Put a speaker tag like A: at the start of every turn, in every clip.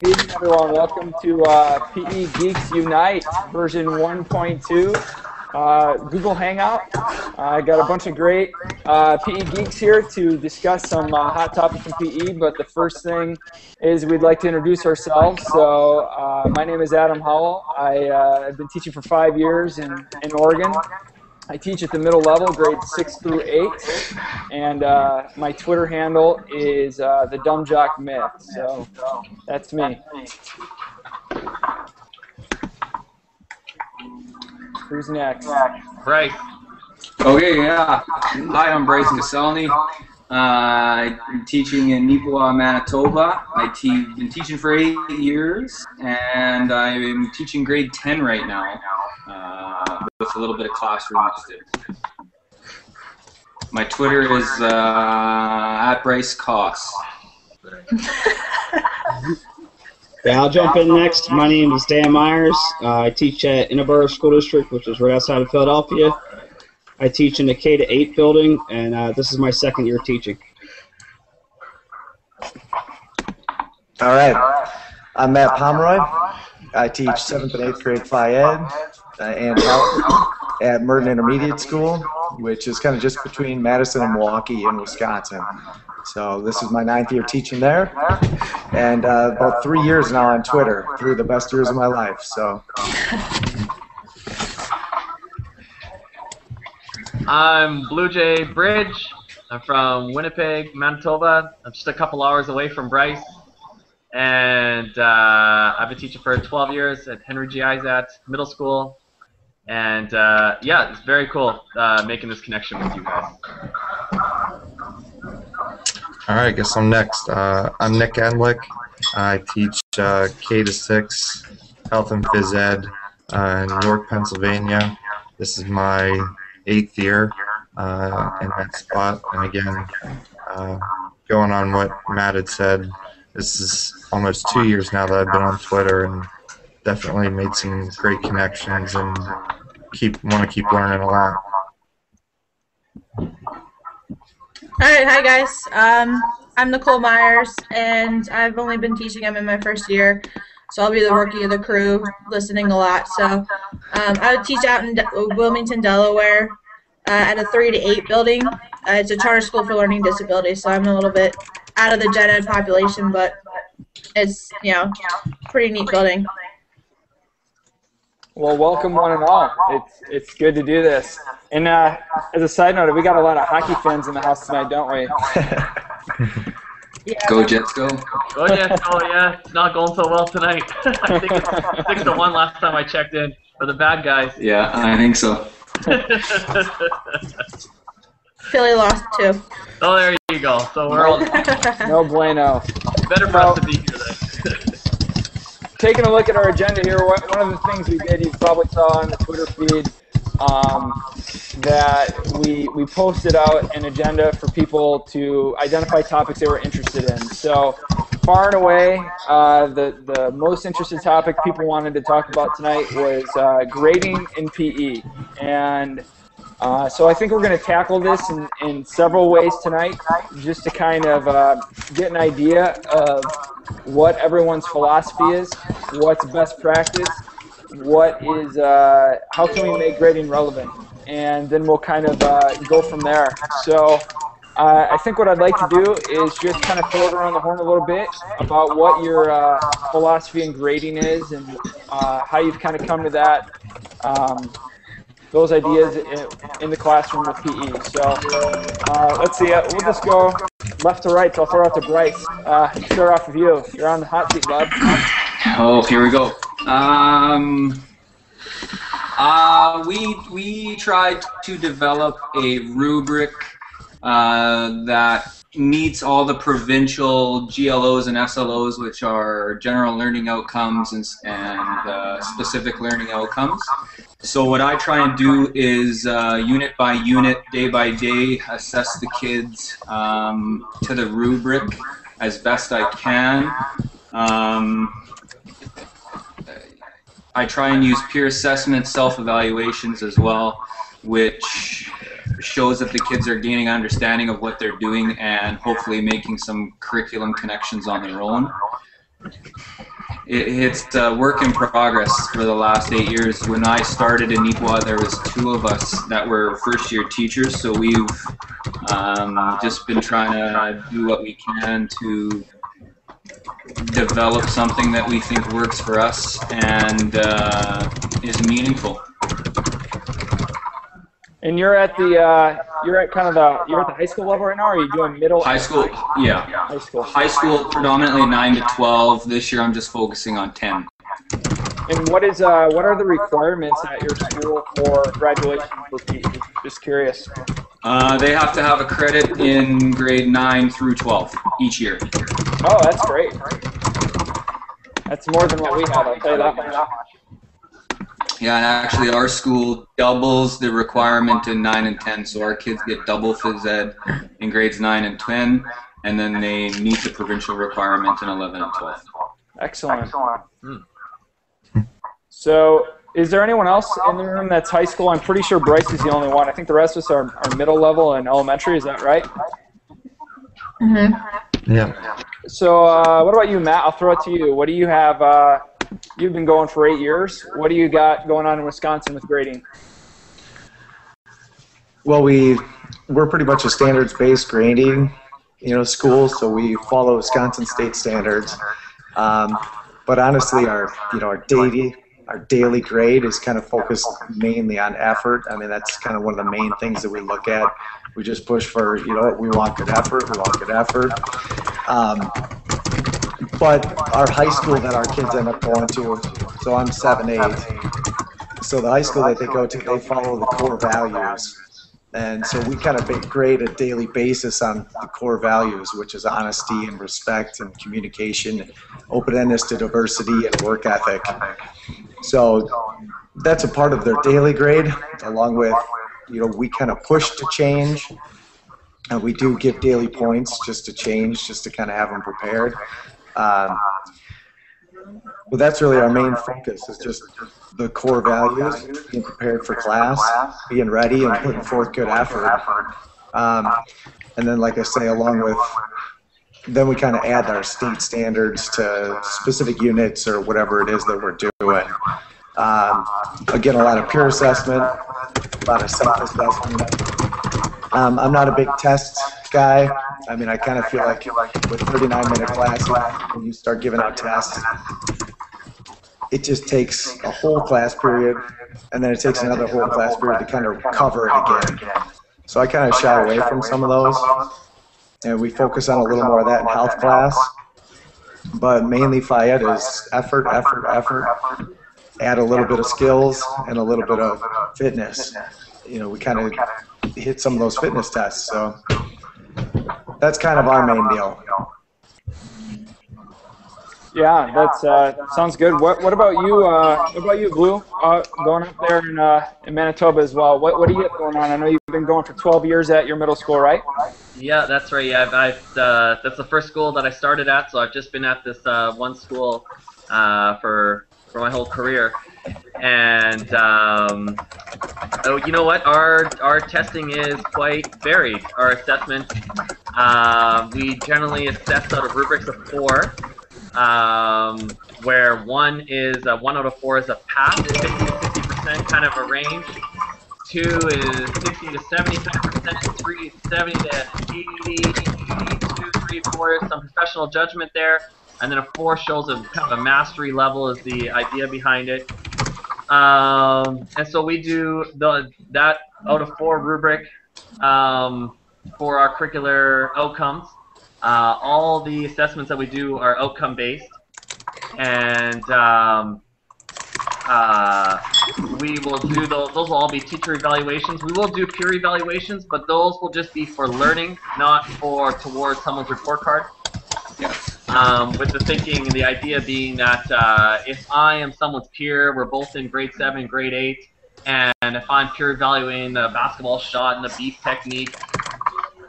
A: Good evening, everyone. Welcome to PE Geeks Unite version 1.2 Google Hangout. I got a bunch of great PE geeks here to discuss some hot topics in PE, but the first thing is we'd like to introduce ourselves. So my name is Adam Howell. I've been teaching for 5 years in Oregon. I teach at the middle level, grades 6 through 8, and my Twitter handle is the Dumb Jock Myth. So that's me. Who's next?
B: Bryce.
C: Okay, yeah. Hi, I'm Bryce Gaselny. I'm teaching in Nipawin, Manitoba. I've been teaching for 8 years, and I'm teaching grade 10 right now, with a little bit of classroom usage. My Twitter is at Bryce Koss.
D: Yeah, I'll jump in next. My name is Dan Myers. I teach at Innaborough School District, which is right outside of Philadelphia. I teach in the K-8 building, and this is my second year teaching.
E: All right. I'm Matt Pomeroy. I teach 7th and 8th grade Phi Ed and health at Merton Intermediate School, which is kind of just between Madison and Milwaukee in Wisconsin. So this is my 9th year teaching there, and about 3 years now on Twitter, 3 of the best years of my life. So.
B: I'm Blue Jay Bridge. I'm from Winnipeg, Manitoba. I'm just a couple hours away from Bryce. And I've been teaching for 12 years at Henry G. Izat Middle School. And yeah, it's very cool making this connection with you guys.
F: All right, I guess I'm next. I'm Nick Endlick. I teach K-6 Health and Phys Ed in York, Pennsylvania. This is my 8th year in that spot. And again, going on what Matt had said, this is almost 2 years now that I've been on Twitter, and definitely made some great connections and want to keep learning a lot.
G: Alright, hi guys. I'm Nicole Myers, and I've only been teaching. I'm in my first year, so I'll be the rookie of the crew, listening a lot. So I would teach out in Wilmington, Delaware, at a 3 to 8 building. It's a charter school for learning disabilities, so I'm a little bit out of the gen ed population, but it's, you know, pretty neat building.
A: Well, welcome one and all. It's good to do this. And as a side note, we got a lot of hockey fans in the house tonight, don't we?
G: Yeah.
C: Go Jets, go.
B: Go Jets, go, yeah. It's not going so well tonight. I think it's 6-1 last time I checked in for the bad guys.
C: Yeah, I think so.
G: Philly lost too.
B: Oh, there you go. So we're all
A: No bueno.
B: better for us to be here then.
A: Taking a look at our agenda here, one of the things we did, you probably saw on the Twitter feed, that we posted out an agenda for people to identify topics they were interested in. So far and away, the most interested topic people wanted to talk about tonight was grading in PE. And so I think we're going to tackle this in several ways tonight, just to kind of get an idea of what everyone's philosophy is, what's best practice, what is, how can we make grading relevant, and then we'll kind of go from there. So I think what I'd like to do is just kind of throw it around the horn a little bit about what your philosophy in grading is, and how you've kind of come to that, those ideas in the classroom with PE. So let's see, we'll just go left to right, so I'll throw out to Bryce. Start off with you. You're on the hot seat, bud.
C: Oh, here we go. We tried to develop a rubric that meets all the provincial GLOs and SLOs, which are general learning outcomes and specific learning outcomes. So what I try and do is unit by unit, day by day, assess the kids to the rubric as best I can. I try and use peer assessment, self-evaluations as well, which shows that the kids are gaining understanding of what they're doing and hopefully making some curriculum connections on their own. It's a work in progress for the last 8 years. When I started in Nipawin, there was 2 of us that were first-year teachers, so we've just been trying to do what we can to develop something that we think works for us and is meaningful.
A: And you're at the you're at the high school level right now, or are you doing middle?
C: High school, yeah.
A: High school.
C: High school predominantly 9 to 12. This year I'm just focusing on 10.
A: And what are the requirements at your school for graduation for Pete? Just curious.
C: They have to have a credit in grade 9 through 12 each year.
A: Oh, that's great. That's more than what we had, I'll tell you that much.
C: Yeah, and actually our school doubles the requirement in 9 and 10, so our kids get double phys ed in grades 9 and 10, and then they meet the provincial requirement in 11 and 12.
A: Excellent. So, is there anyone else in the room that's high school? I'm pretty sure Bryce is the only one. I think the rest of us are middle level and elementary. Is that right?
G: Mm-hmm.
F: Yeah.
A: So, what about you, Matt? I'll throw it to you. What do you have? You've been going for 8 years. What do you got going on in Wisconsin with grading?
E: Well, we're pretty much a standards-based grading, school, so we follow Wisconsin state standards. But honestly, our daily grade is kind of focused mainly on effort. I mean, that's kind of one of the main things that we look at. We just push for, we want good effort. We want good effort. But our high school that our kids end up going to, so I'm 7-8. So the high school that they go to, they follow the core values. And so we kind of grade a daily basis on the core values, which is honesty and respect and communication, openness to diversity and work ethic. So that's a part of their daily grade, along with, we kind of push to change. And we do give daily points just to change, just to kind of have them prepared. Well, that's really our main focus, is just the core values, being prepared for class, being ready, and putting forth good effort. And then, like I say, along with, then we kind of add our state standards to specific units or whatever it is that we're doing. Again, a lot of peer assessment, a lot of self-assessment. I'm not a big test guy. I mean, I kind of feel like with 39-minute classes, when you start giving out tests, it just takes a whole class period, and then it takes another whole class period to kind of cover it again. So I kind of shy away from some of those, and we focus on a little more of that in health class. But mainly Phy Ed is effort, effort, effort. Add a little bit of skills and a little bit of fitness. We kind of hit some of those fitness tests, so that's kind of our main deal.
A: Yeah, that's sounds good. What about you? What about you, Blue? Going up there in Manitoba as well. What do you get going on? I know you've been going for 12 years at your middle school, right?
B: Yeah, that's right. Yeah, that's the first school that I started at, so I've just been at this one school for my whole career. And you know what? Our testing is quite varied. Our assessment, we generally assess out of rubrics of 4. Where 1 out of 4 is a pass, 50 to 50% kind of a range. 2 is 60 to 75%, 3 is 70 to 80, 2, 3, 4 is some professional judgment there, and then a 4 shows a kind of a mastery level is the idea behind it. And so we do that out of 4 rubric for our curricular outcomes. All the assessments that we do are outcome-based, and we will do those. Those will all be teacher evaluations. We will do peer evaluations, but those will just be for learning, not towards someone's report card.
C: Yeah.
B: With the thinking and the idea being that if I am someone's peer, we're both in grade 7, grade 8, and if I'm peer evaluating the basketball shot and the beef technique,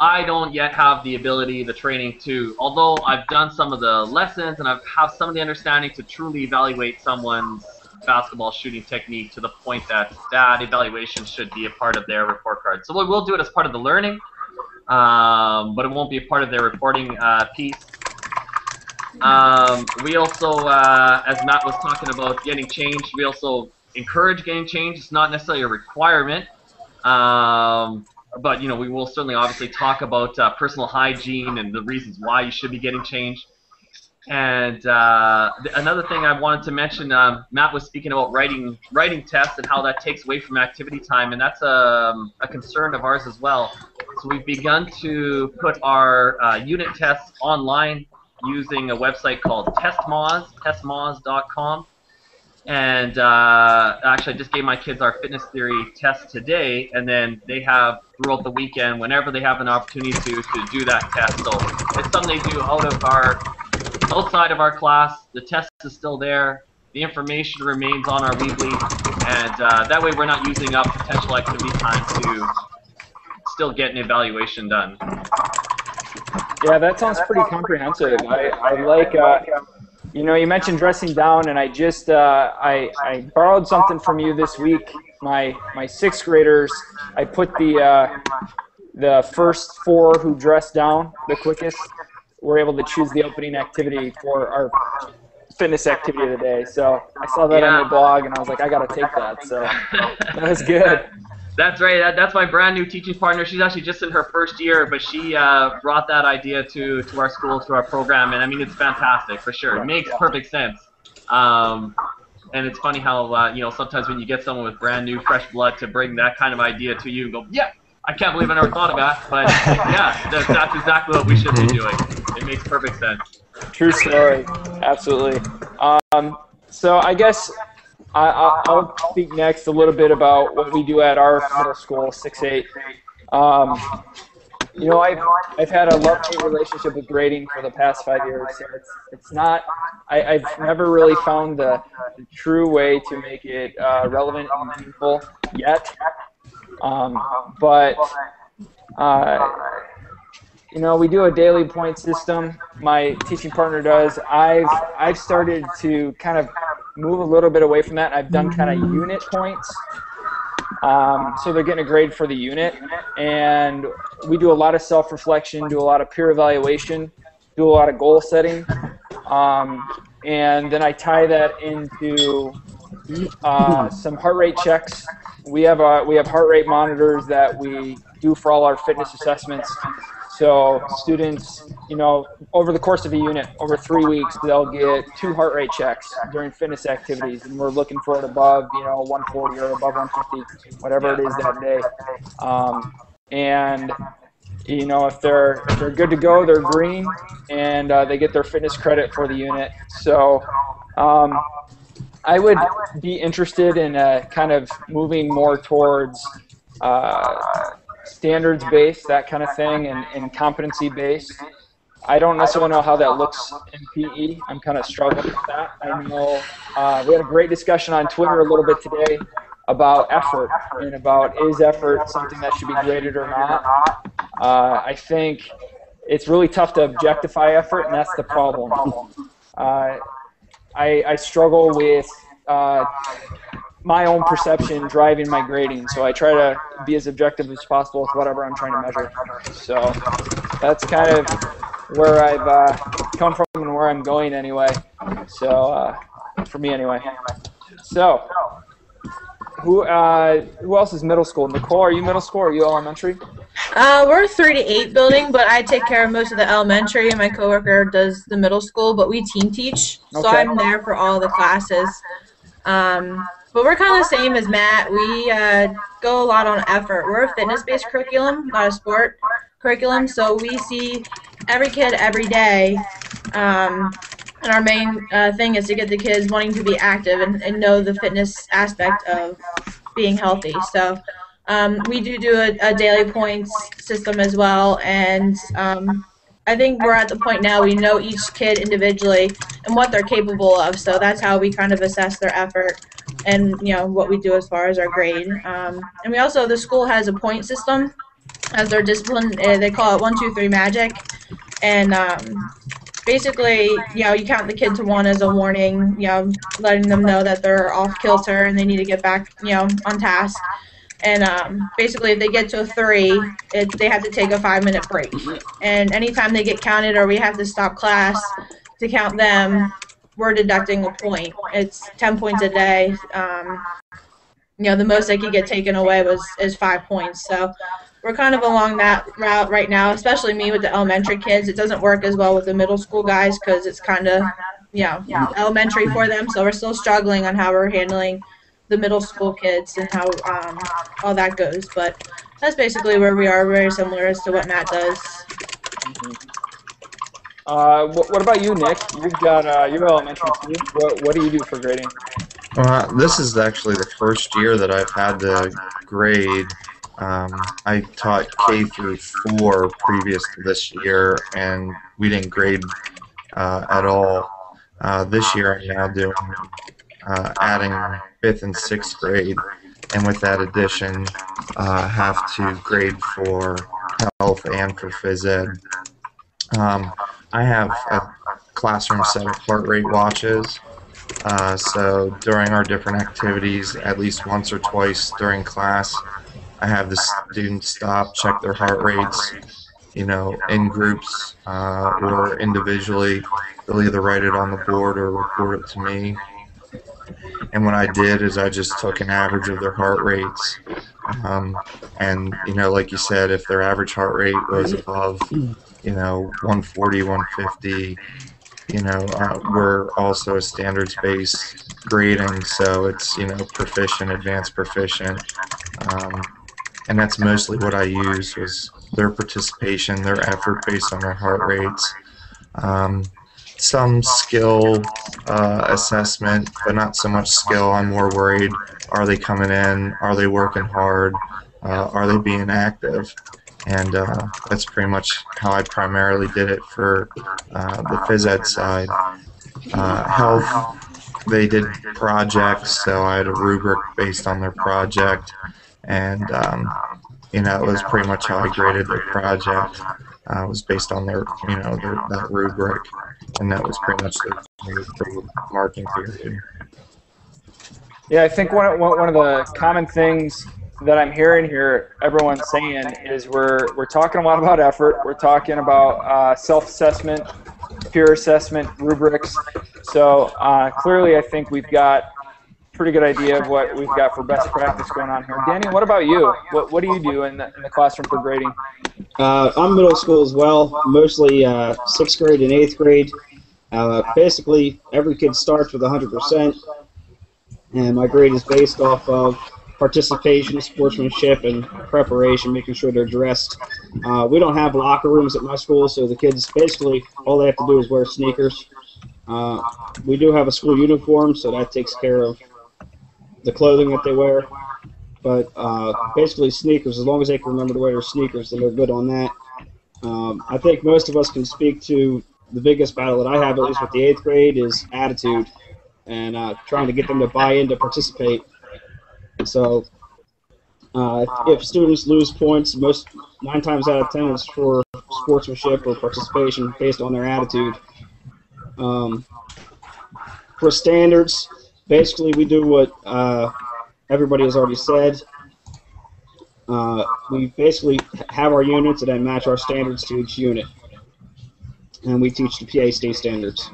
B: I don't yet have the ability, the training to, although I've done some of the lessons and I have some of the understanding to truly evaluate someone's basketball shooting technique to the point that evaluation should be a part of their report card. So we'll do it as part of the learning, but it won't be a part of their reporting piece. We also, as Matt was talking about getting changed, we also encourage getting changed. It's not necessarily a requirement, but we will certainly obviously talk about personal hygiene and the reasons why you should be getting changed. And another thing I wanted to mention, Matt was speaking about writing tests and how that takes away from activity time, and that's a concern of ours as well. So we've begun to put our unit tests online using a website called TestMoz, testmoz.com. And actually, I just gave my kids our fitness theory test today, and then they have throughout the weekend, whenever they have an opportunity to do that test. So it's something they do outside of our class. The test is still there. The information remains on our Weebly, and that way we're not using up potential activity time to still get an evaluation done.
A: Yeah, that sounds pretty comprehensive. I like, you mentioned dressing down, and I just, I borrowed something from you this week. My sixth graders, I put the first 4 who dressed down the quickest were able to choose the opening activity for our fitness activity of the day. So I saw that on your blog, and I was like, I got to take that. So that was good.
B: That's right. That's my brand new teaching partner. She's actually just in her first year, but she brought that idea to our school, to our program, and I mean, it's fantastic for sure. It makes perfect sense. And it's funny how sometimes when you get someone with brand new, fresh blood to bring that kind of idea to you and go, yeah, I can't believe I never thought of that, but yeah, that's exactly what we should be doing. It makes perfect sense.
A: True story. Absolutely. So I guess I'll speak next a little bit about what we do at our middle school, 6-8. I've had a love-hate relationship with grading for the past 5 years. So it's not. I've never really found the true way to make it relevant and meaningful yet. We do a daily point system. My teaching partner does. I've started to kind of move a little bit away from that. I've done kind of unit points. So they're getting a grade for the unit. And we do a lot of self-reflection, do a lot of peer evaluation, do a lot of goal setting. And then I tie that into some heart rate checks. We have heart rate monitors that we do for all our fitness assessments. So students, over the course of a unit, over 3 weeks, they'll get 2 heart rate checks during fitness activities, and we're looking for it above, 140 or above 150, whatever it is that day. If they're good to go, they're green, and they get their fitness credit for the unit. So I would be interested in kind of moving more towards standards-based, that kind of thing, and competency-based. I don't necessarily know how that looks in PE. I'm kind of struggling with that. I know we had a great discussion on Twitter a little bit today about effort and about is effort something that should be graded or not. I think it's really tough to objectify effort, and that's the problem. I struggle with my own perception driving my grading, so I try to be as objective as possible with whatever I'm trying to measure. So that's kind of where I've come from and where I'm going anyway. So for me anyway. So who else is middle school? Nicole, are you middle school or are you elementary?
G: We're a 3-8 building, but I take care of most of the elementary, and my coworker does the middle school, but we team teach, so I'm there for all the classes. But we're kind of the same as Matt. We go a lot on effort. We're a fitness-based curriculum, not a sport curriculum, so we see every kid every day, and our main thing is to get the kids wanting to be active and know the fitness aspect of being healthy. So we do a daily points system as well, and I think we're at the point now we know each kid individually and what they're capable of, so that's how we kind of assess their effort and what we do as far as our grade. And we also, the school has a point system as their discipline. They call it 1, 2, 3 magic, and basically, you count the kid to 1 as a warning, letting them know that they're off kilter and they need to get back, on task. And basically, if they get to a 3, they have to take a 5-minute break. And anytime they get counted or we have to stop class to count them, we're deducting a point. It's 10 points a day. You know, the most I could get taken away is 5 points. So we're kind of along that route right now, especially me with the elementary kids. It doesn't work as well with the middle school guys because it's kind of, you know, elementary for them. So we're still struggling on how we're handling the middle school kids and how all that goes. But that's basically where we are, very similar as to what Matt does.
A: What about you, Nick? You've got your elementary too. What do you do for grading?
F: This is actually the first year that I've had to grade. I taught K through 4 previous to this year, and we didn't grade at all. This year I'm now doing adding 5th and 6th grade, and with that addition, have to grade for health and for phys ed. I have a classroom set of heart rate watches. So during our different activities, at least once or twice during class, I have the students stop, check their heart rates, you know, in groups or individually. They'll either write it on the board or report it to me. And what I did is I just took an average of their heart rates. And, you know, like you said, if their average heart rate was above, you know, 140, 150, you know, we're also a standards-based grading, so it's, you know, proficient, advanced proficient. And that's mostly what I use was their participation, their effort based on their heart rates. Some skill assessment, but not so much skill. I'm more worried, are they coming in? Are they working hard? Are they being active? And that's pretty much how I primarily did it for the phys ed side. Health, they did projects, so I had a rubric based on their project, and you know, it was pretty much how I graded their project. It was based on their, you know, that rubric, and that was pretty much the marking period.
A: Yeah, I think one of the common things that I'm hearing here, everyone's saying, is we're talking a lot about effort. We're talking about self-assessment, peer assessment, rubrics. So clearly, I think we've got a pretty good idea of what we've got for best practice going on here. Danny, what about you? What do you do in the classroom for grading?
D: I'm middle school as well, mostly 6th grade and 8th grade. Basically, every kid starts with 100%, and my grade is based off of participation, sportsmanship, and preparation, making sure they're dressed. We don't have locker rooms at my school, so the kids basically all they have to do is wear sneakers. We do have a school uniform, so that takes care of the clothing that they wear. But basically sneakers, as long as they can remember to wear their sneakers, then they're good on that. I think most of us can speak to the biggest battle that I have, at least with the 8th grade, is attitude and trying to get them to buy in to participate. So if students lose points, 9 times out of 10 it's for sportsmanship or participation based on their attitude. For standards, basically we do what everybody has already said. We basically have our units and then match our standards to each unit. And we teach the PA state standards.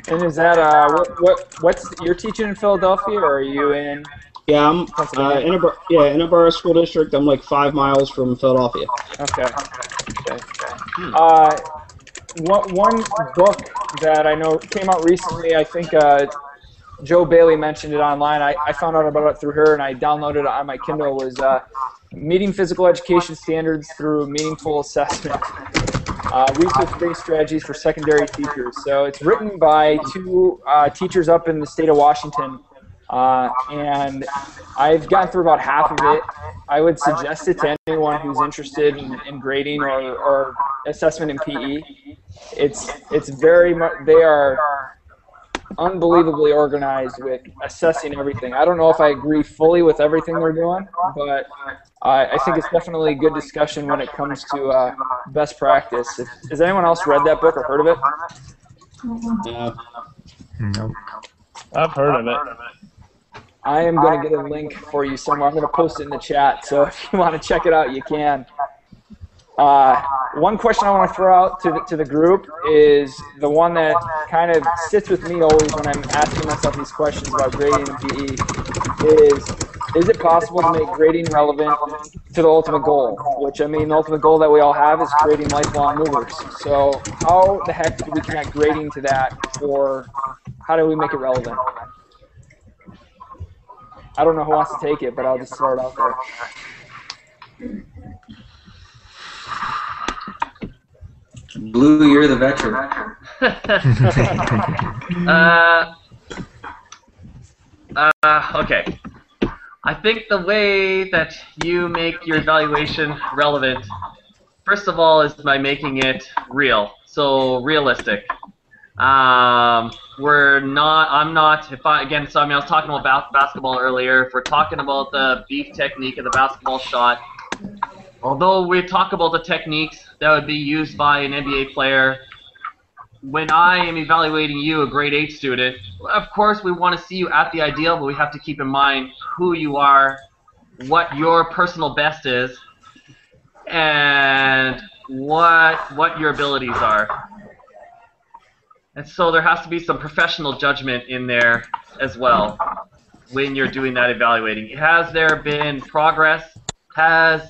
A: And is that what's you're teaching in Philadelphia, or are you in?
D: Yeah, I'm in a school district. I'm like 5 miles from Philadelphia.
A: Okay. One book that I know came out recently, I think Joe Bailey mentioned it online. I found out about it through her, and I downloaded it on my Kindle, was Meeting Physical Education Standards Through Meaningful Assessment. Research-based strategies for secondary teachers. So it's written by 2 teachers up in the state of Washington, and I've gotten through about half of it. I would suggest it to anyone who's interested in grading or assessment in PE. It's very much, they are unbelievably organized with assessing everything. I don't know if I agree fully with everything they're doing, but I think it's definitely a good discussion when it comes to best practice. Has anyone else read that book or heard of it?
F: No.
H: I've heard of it.
A: I am going to get a link for you somewhere. I'm going to post it in the chat, so if you want to check it out, you can. one question I want to throw out to the group is the one that kind of sits with me always when I'm asking myself these questions about grading and PE is it possible to make grading relevant to the ultimate goal? Which, I mean, the ultimate goal that we all have is creating lifelong movers. So how the heck do we connect grading to that, or how do we make it relevant? I don't know who wants to take it, but I'll just throw it out there.
C: Blue, you're the veteran.
B: Okay. I think the way that you make your evaluation relevant, first of all, is by making it real, so realistic. I was talking about basketball earlier. If we're talking about the beef technique of the basketball shot, although we talk about the techniques that would be used by an NBA player, when I am evaluating you, a grade 8 student, of course we want to see you at the ideal, but we have to keep in mind who you are, what your personal best is, and what your abilities are. And so there has to be some professional judgment in there as well when you're doing that evaluating. Has there been progress? Has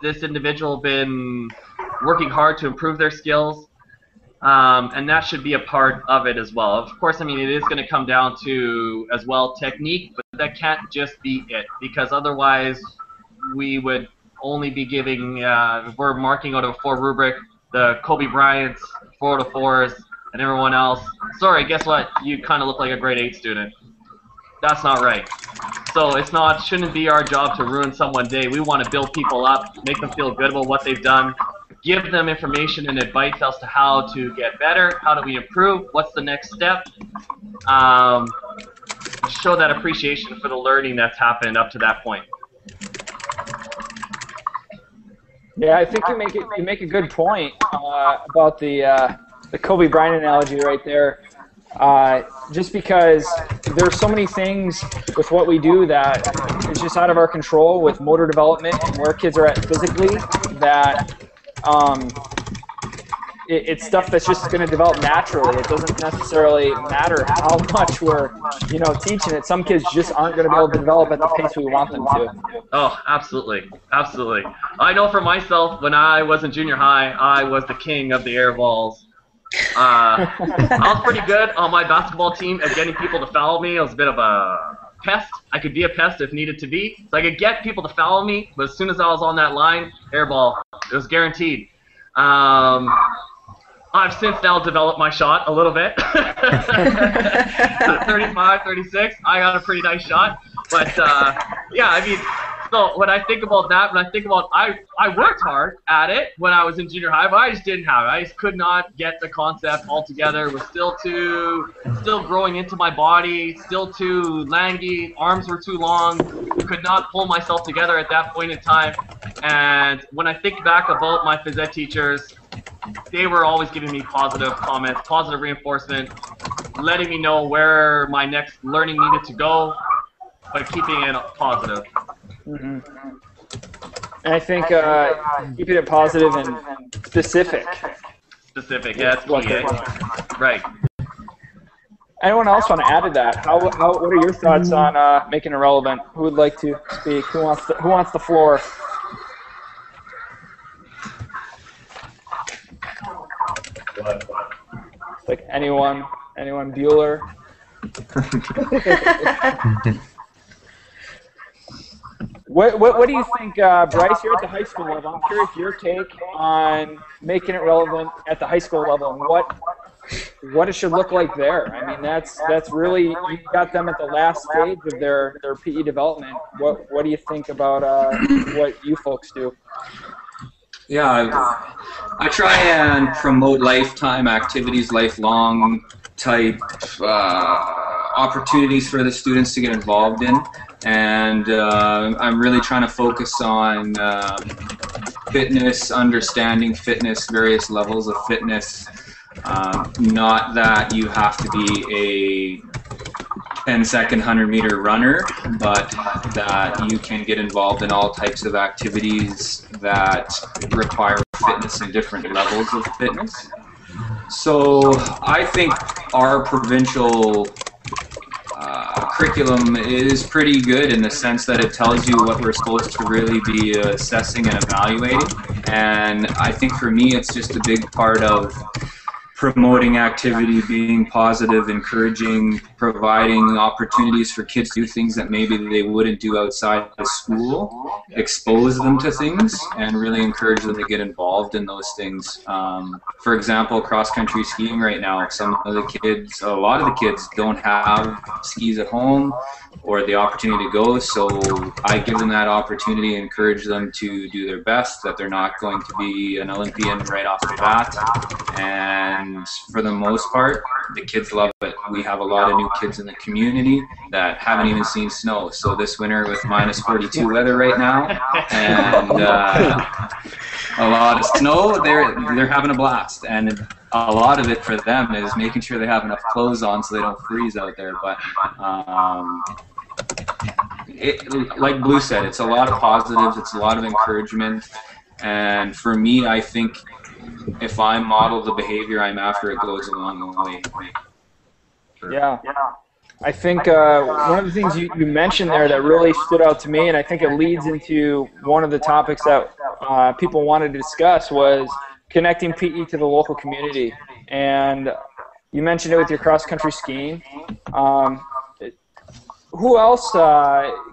B: this individual been working hard to improve their skills? And that should be a part of it as well. Of course, I mean, it is going to come down to, as well, technique, but that can't just be it, because otherwise we would only be giving, if we're marking out of a 4 rubric, the Kobe Bryant's 4 to 4s, and everyone else. Sorry, guess what? You kind of look like a grade 8 student. That's not right. So shouldn't be our job to ruin someone's day. We want to build people up, make them feel good about what they've done, give them information and advice as to how to get better, how do we improve, what's the next step. Show that appreciation for the learning that's happened up to that point.
A: Yeah, I think you make a good point about the Kobe Bryant analogy right there. Just because there's so many things with what we do that is just out of our control with motor development and where kids are at physically, that it's stuff that's just going to develop naturally. It doesn't necessarily matter how much we're, teaching it. Some kids just aren't going to be able to develop at the pace we want them to.
B: Oh, absolutely. Absolutely. I know for myself, when I was in junior high, I was the king of the air balls. I was pretty good on my basketball team at getting people to foul me. I was a bit of a pest. I could be a pest if needed to be. So I could get people to foul me, but as soon as I was on that line, air ball. It was guaranteed. I've since now developed my shot a little bit. 35, 36, I got a pretty nice shot. But, yeah, I mean, so when I think about that, I worked hard at it when I was in junior high, but I just didn't have it. I just could not get the concept altogether. It was still growing into my body, still too lanky, arms were too long, could not pull myself together at that point in time. And when I think back about my phys ed teachers, they were always giving me positive comments, positive reinforcement, letting me know where my next learning needed to go, but keeping it positive.
A: Mm-hmm. And I think keeping it positive and specific.
B: Specific, yeah, that's key. Right.
A: Anyone else want to add to that? What are your thoughts on making it relevant? Who would like to speak? Who wants the floor? Like anyone Bueller? What do you think, Bryce? You're at the high school level. I'm curious your take on making it relevant at the high school level and what it should look like there. I mean, that's really, you got them at the last stage of their PE development. What do you think about what you folks do?
C: Yeah, I try and promote lifetime activities, lifelong type opportunities for the students to get involved in. And I'm really trying to focus on fitness, understanding fitness, various levels of fitness. Not that you have to be a 10-second 100-meter runner, but that you can get involved in all types of activities that require fitness and different levels of fitness. So I think our provincial curriculum is pretty good in the sense that it tells you what we're supposed to really be assessing and evaluating. And I think for me, it's just a big part of promoting activity, being positive, encouraging, providing opportunities for kids to do things that maybe they wouldn't do outside of school, expose them to things, and really encourage them to get involved in those things. For example, cross-country skiing right now, some of the kids, a lot of the kids don't have skis at home or the opportunity to go, so I give them that opportunity and encourage them to do their best, that they're not going to be an Olympian right off the bat. And for the most part, the kids love it. We have a lot of new kids in the community that haven't even seen snow. So this winter with minus 42 weather right now and a lot of snow, they're having a blast. And a lot of it for them is making sure they have enough clothes on so they don't freeze out there. But like Blue said, it's a lot of positives, it's a lot of encouragement. And for me, I think if I model the behavior I'm after, it goes a long way.
A: Yeah. I think one of the things you mentioned there that really stood out to me, and I think it leads into one of the topics that people wanted to discuss, was connecting PE to the local community. And you mentioned it with your cross-country skiing. Who else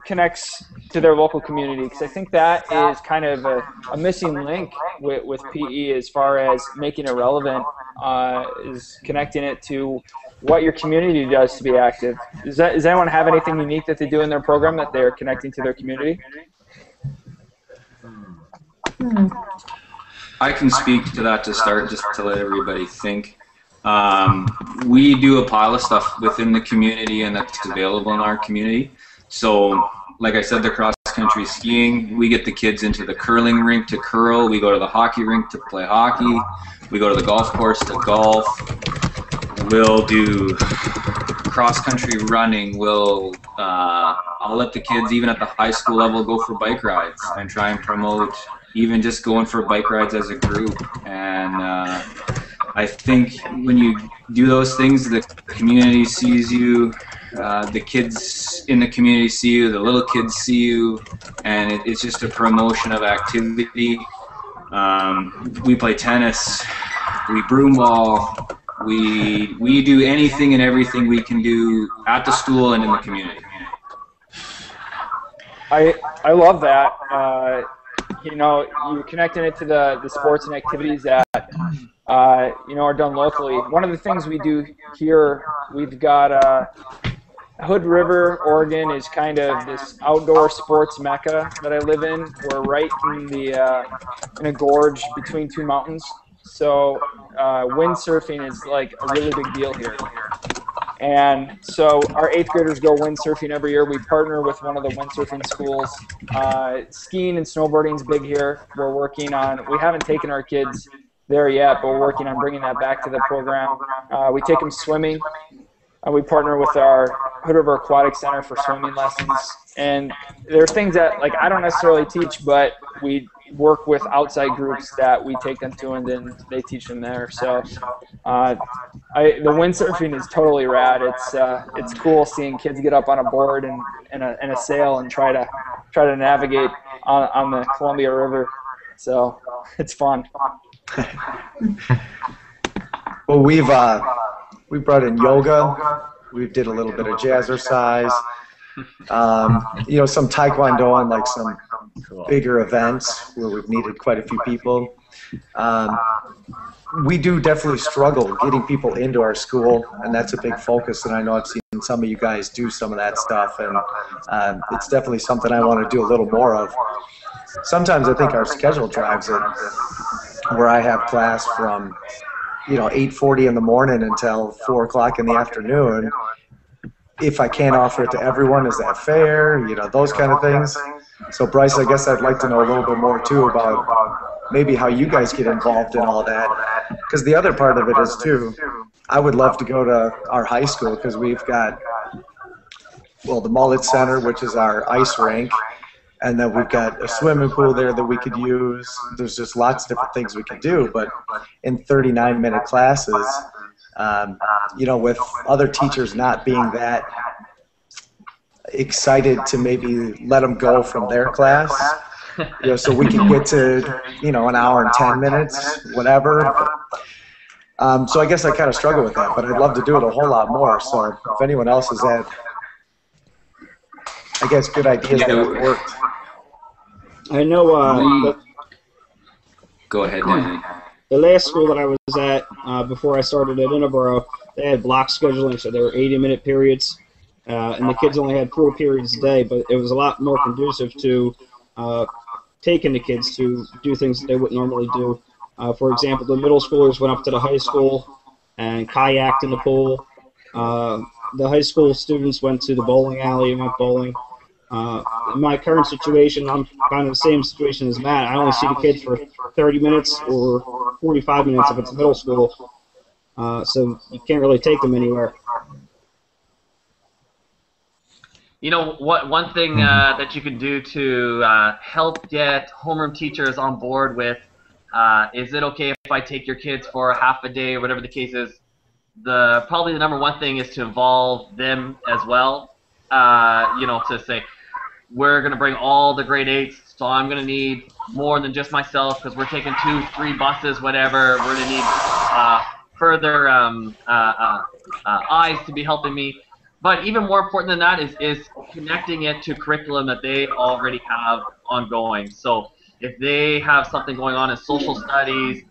A: connects to their local community? Because I think that is kind of a missing link with PE as far as making it relevant, is connecting it to what your community does to be active. Does anyone have anything unique that they do in their program that they're connecting to their community?
C: I can speak to that to start, just to let everybody think. We do a pile of stuff within the community and that's available in our community. So, like I said, the cross-country skiing, we get the kids into the curling rink to curl. We go to the hockey rink to play hockey. We go to the golf course to golf. We'll do cross-country running. I'll let the kids, even at the high school level, go for bike rides and try and promote even just going for bike rides as a group. And I think when you do those things, the community sees you, the kids in the community see you, the little kids see you, and it's just a promotion of activity. We play tennis, we broom ball, we do anything and everything we can do at the school and in the community.
A: I love that. You know, you're connecting it to the sports and activities that you know, are done locally. One of the things we do here, we've got Hood River, Oregon is kind of this outdoor sports mecca that I live in. We're right in a gorge between two mountains. So windsurfing is like a really big deal here. And so our 8th graders go windsurfing every year. We partner with one of the windsurfing schools. Skiing and snowboarding is big here. We're working on, we haven't taken our kids there yet, but we're working on bringing that back to the program. We take them swimming. We partner with our Hood River Aquatic Center for swimming lessons. And there are things that, like, I don't necessarily teach, but we work with outside groups that we take them to, and then they teach them there. So the windsurfing is totally rad. It's cool seeing kids get up on a board and a sail and try to navigate on the Columbia River. So it's fun.
E: Well, we brought in yoga. We did a little bit of jazzercise. You know, some taekwondo and like some bigger events where we've needed quite a few people. We do definitely struggle getting people into our school, and that's a big focus, and I know I've seen some of you guys do some of that stuff, and it's definitely something I want to do a little more of. Sometimes I think our schedule drives it, where I have class from, you know, 8:40 in the morning until 4 o'clock in the afternoon. If I can't offer it to everyone, is that fair? You know, those kind of things. So Bryce, I guess I'd like to know a little bit more too about maybe how you guys get involved in all that. Because the other part of it is too, I would love to go to our high school because we've got, well, the Mullet Center, which is our ice rink, And then we've got a swimming pool there that we could use. There's just lots of different things we could do. But in 39-minute classes, you know, with other teachers not being that excited to maybe let them go from their class, you know, so we can get to, you know, an hour and 10 minutes, whatever. So I guess I kind of struggle with that, but I'd love to do it a whole lot more. So if anyone else has had, I guess, good ideas that have worked.
D: I know.
I: Go ahead, Danny.
D: The last school that I was at before I started at Innoboro, they had block scheduling, so there were 80-minute periods, and the kids only had 4 periods a day. But it was a lot more conducive to taking the kids to do things that they wouldn't normally do. For example, the middle schoolers went up to the high school and kayaked in the pool. The high school students went to the bowling alley and went bowling. In my current situation, I'm kind of the same situation as Matt. I only see the kids for 30 minutes or 45 minutes if it's middle school, so you can't really take them anywhere.
B: You know, one thing that you can do to help get homeroom teachers on board with, is it okay if I take your kids for half a day or whatever the case is? Probably the number one thing is to involve them as well. You know, to say, we're going to bring all the grade 8s, so I'm going to need more than just myself because we're taking 2, 3 buses, whatever. We're going to need further eyes to be helping me. But even more important than that is connecting it to curriculum that they already have ongoing. So if they have something going on in social studies,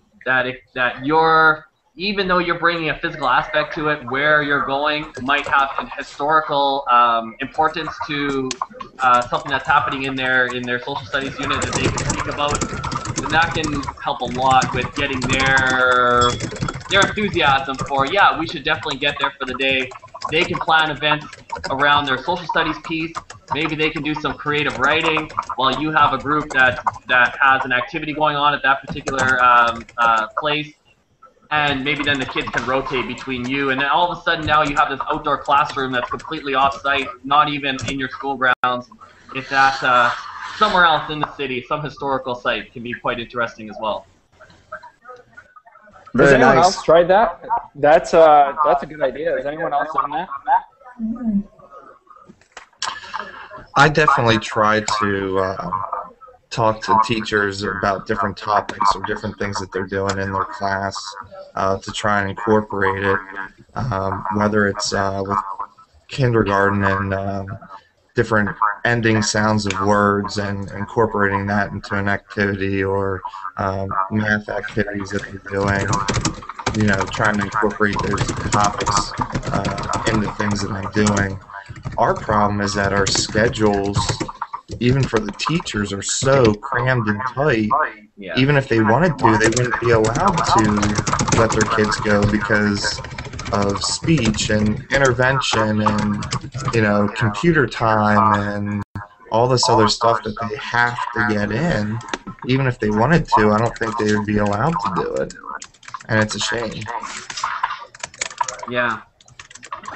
B: even though you're bringing a physical aspect to it, where you're going might have an historical importance to something that's happening in their social studies unit that they can speak about, and that can help a lot with getting their enthusiasm for, yeah, we should definitely get there for the day. They can plan events around their social studies piece. Maybe they can do some creative writing while you have a group that has an activity going on at that particular place. And maybe then the kids can rotate between you, and then all of a sudden now you have this outdoor classroom that's completely off-site, not even in your school grounds. It's at somewhere else in the city, some historical site. Can be quite interesting as well.
A: Has anyone else tried that? That's a good idea. Has anyone else done that?
F: I definitely try to talk to teachers about different topics or different things that they're doing in their class to try and incorporate it, whether it's with kindergarten and different ending sounds of words and incorporating that into an activity, or math activities that they're doing, you know, trying to incorporate those topics into things that I'm doing. Our problem is that our schedules, even for the teachers, are so crammed and tight.
B: Yeah.
F: Even if they wanted to, they wouldn't be allowed to let their kids go because of speech and intervention and, you know, computer time and all this other stuff that they have to get in. Even if they wanted to, I don't think they would be allowed to do it. And it's a shame.
B: Yeah.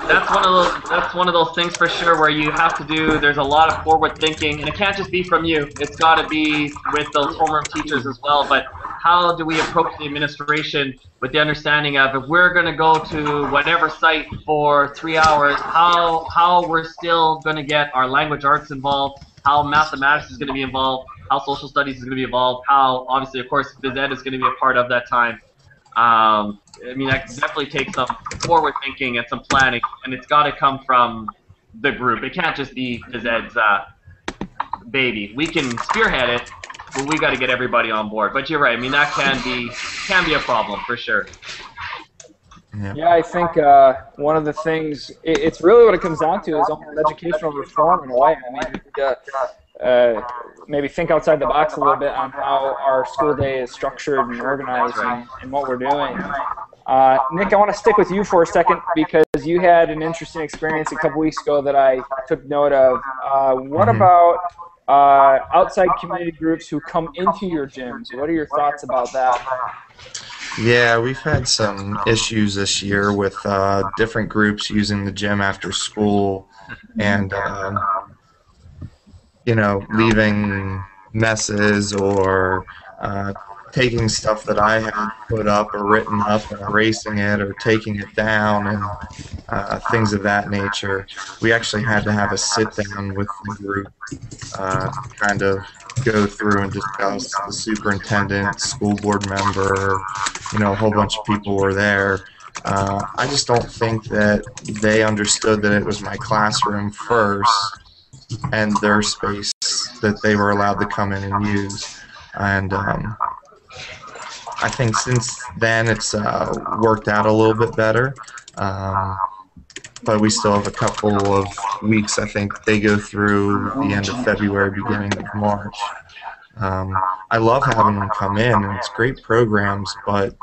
B: That's one of those things for sure where you have to do, there's a lot of forward thinking, and it can't just be from you. It's got to be with those homeroom teachers as well. But how do we approach the administration with the understanding of, if we're going to go to whatever site for 3 hours, how we're still going to get our language arts involved, how mathematics is going to be involved, how social studies is going to be involved, how obviously, of course, phys ed is going to be a part of that time. I mean, that definitely takes some forward thinking and some planning, and it's got to come from the group. It can't just be phys ed's baby. We can spearhead it, but we got to get everybody on board. But you're right. I mean, that can be a problem for sure.
A: Yeah, I think one of the things, it's really what it comes down to is almost educational reform in a way. I mean, maybe think outside the box a little bit on how our school day is structured and organized and what we're doing. Nick, I want to stick with you for a second because you had an interesting experience a couple weeks ago that I took note of. What about outside community groups who come into your gyms? What are your thoughts about that?
F: Yeah, we've had some issues this year with different groups using the gym after school, and leaving messes or taking stuff that I had put up or written up and erasing it or taking it down and things of that nature. We actually had to have a sit-down with the group, kind of go through and discuss. The superintendent, school board member, a whole bunch of people were there. I just don't think that they understood that it was my classroom first and their space that they were allowed to come in and use. And I think since then it's worked out a little bit better, but we still have a couple of weeks. I think they go through the end of February, beginning of March. I love having them come in, and it's great programs, but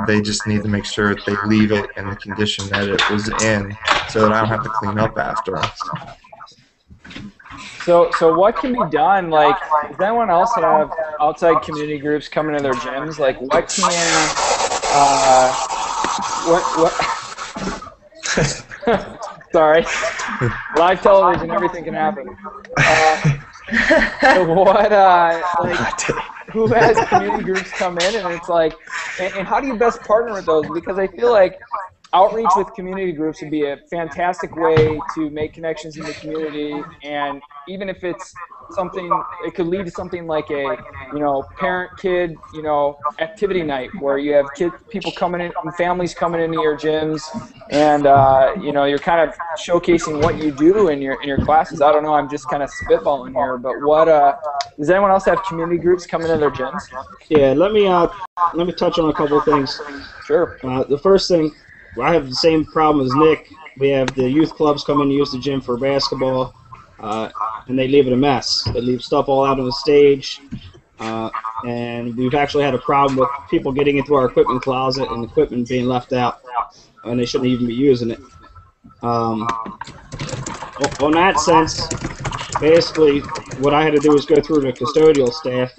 F: they just need to make sure that they leave it in the condition that it was in, so that I don't have to clean up after them.
A: So what can be done? Like, does anyone else have outside community groups coming to their gyms? Like, what can, sorry, live television, everything can happen. Who has community groups come in, and it's like, and how do you best partner with those? Because I feel like outreach with community groups would be a fantastic way to make connections in the community, and even if it's something, it could lead to something like a, parent-kid, activity night where you have people coming in, families coming into your gyms, and you're kind of showcasing what you do in your classes. I don't know, I'm just kind of spitballing here, but what does anyone else have community groups coming into their gyms?
D: Yeah, let me touch on a couple of things.
A: Sure.
D: The first thing, I have the same problem as Nick. We have the youth clubs come in to use the gym for basketball, and they leave it a mess. They leave stuff all out on the stage, and we've actually had a problem with people getting into our equipment closet and equipment being left out, and they shouldn't even be using it. On that sense, basically, what I had to do was go through the custodial staff.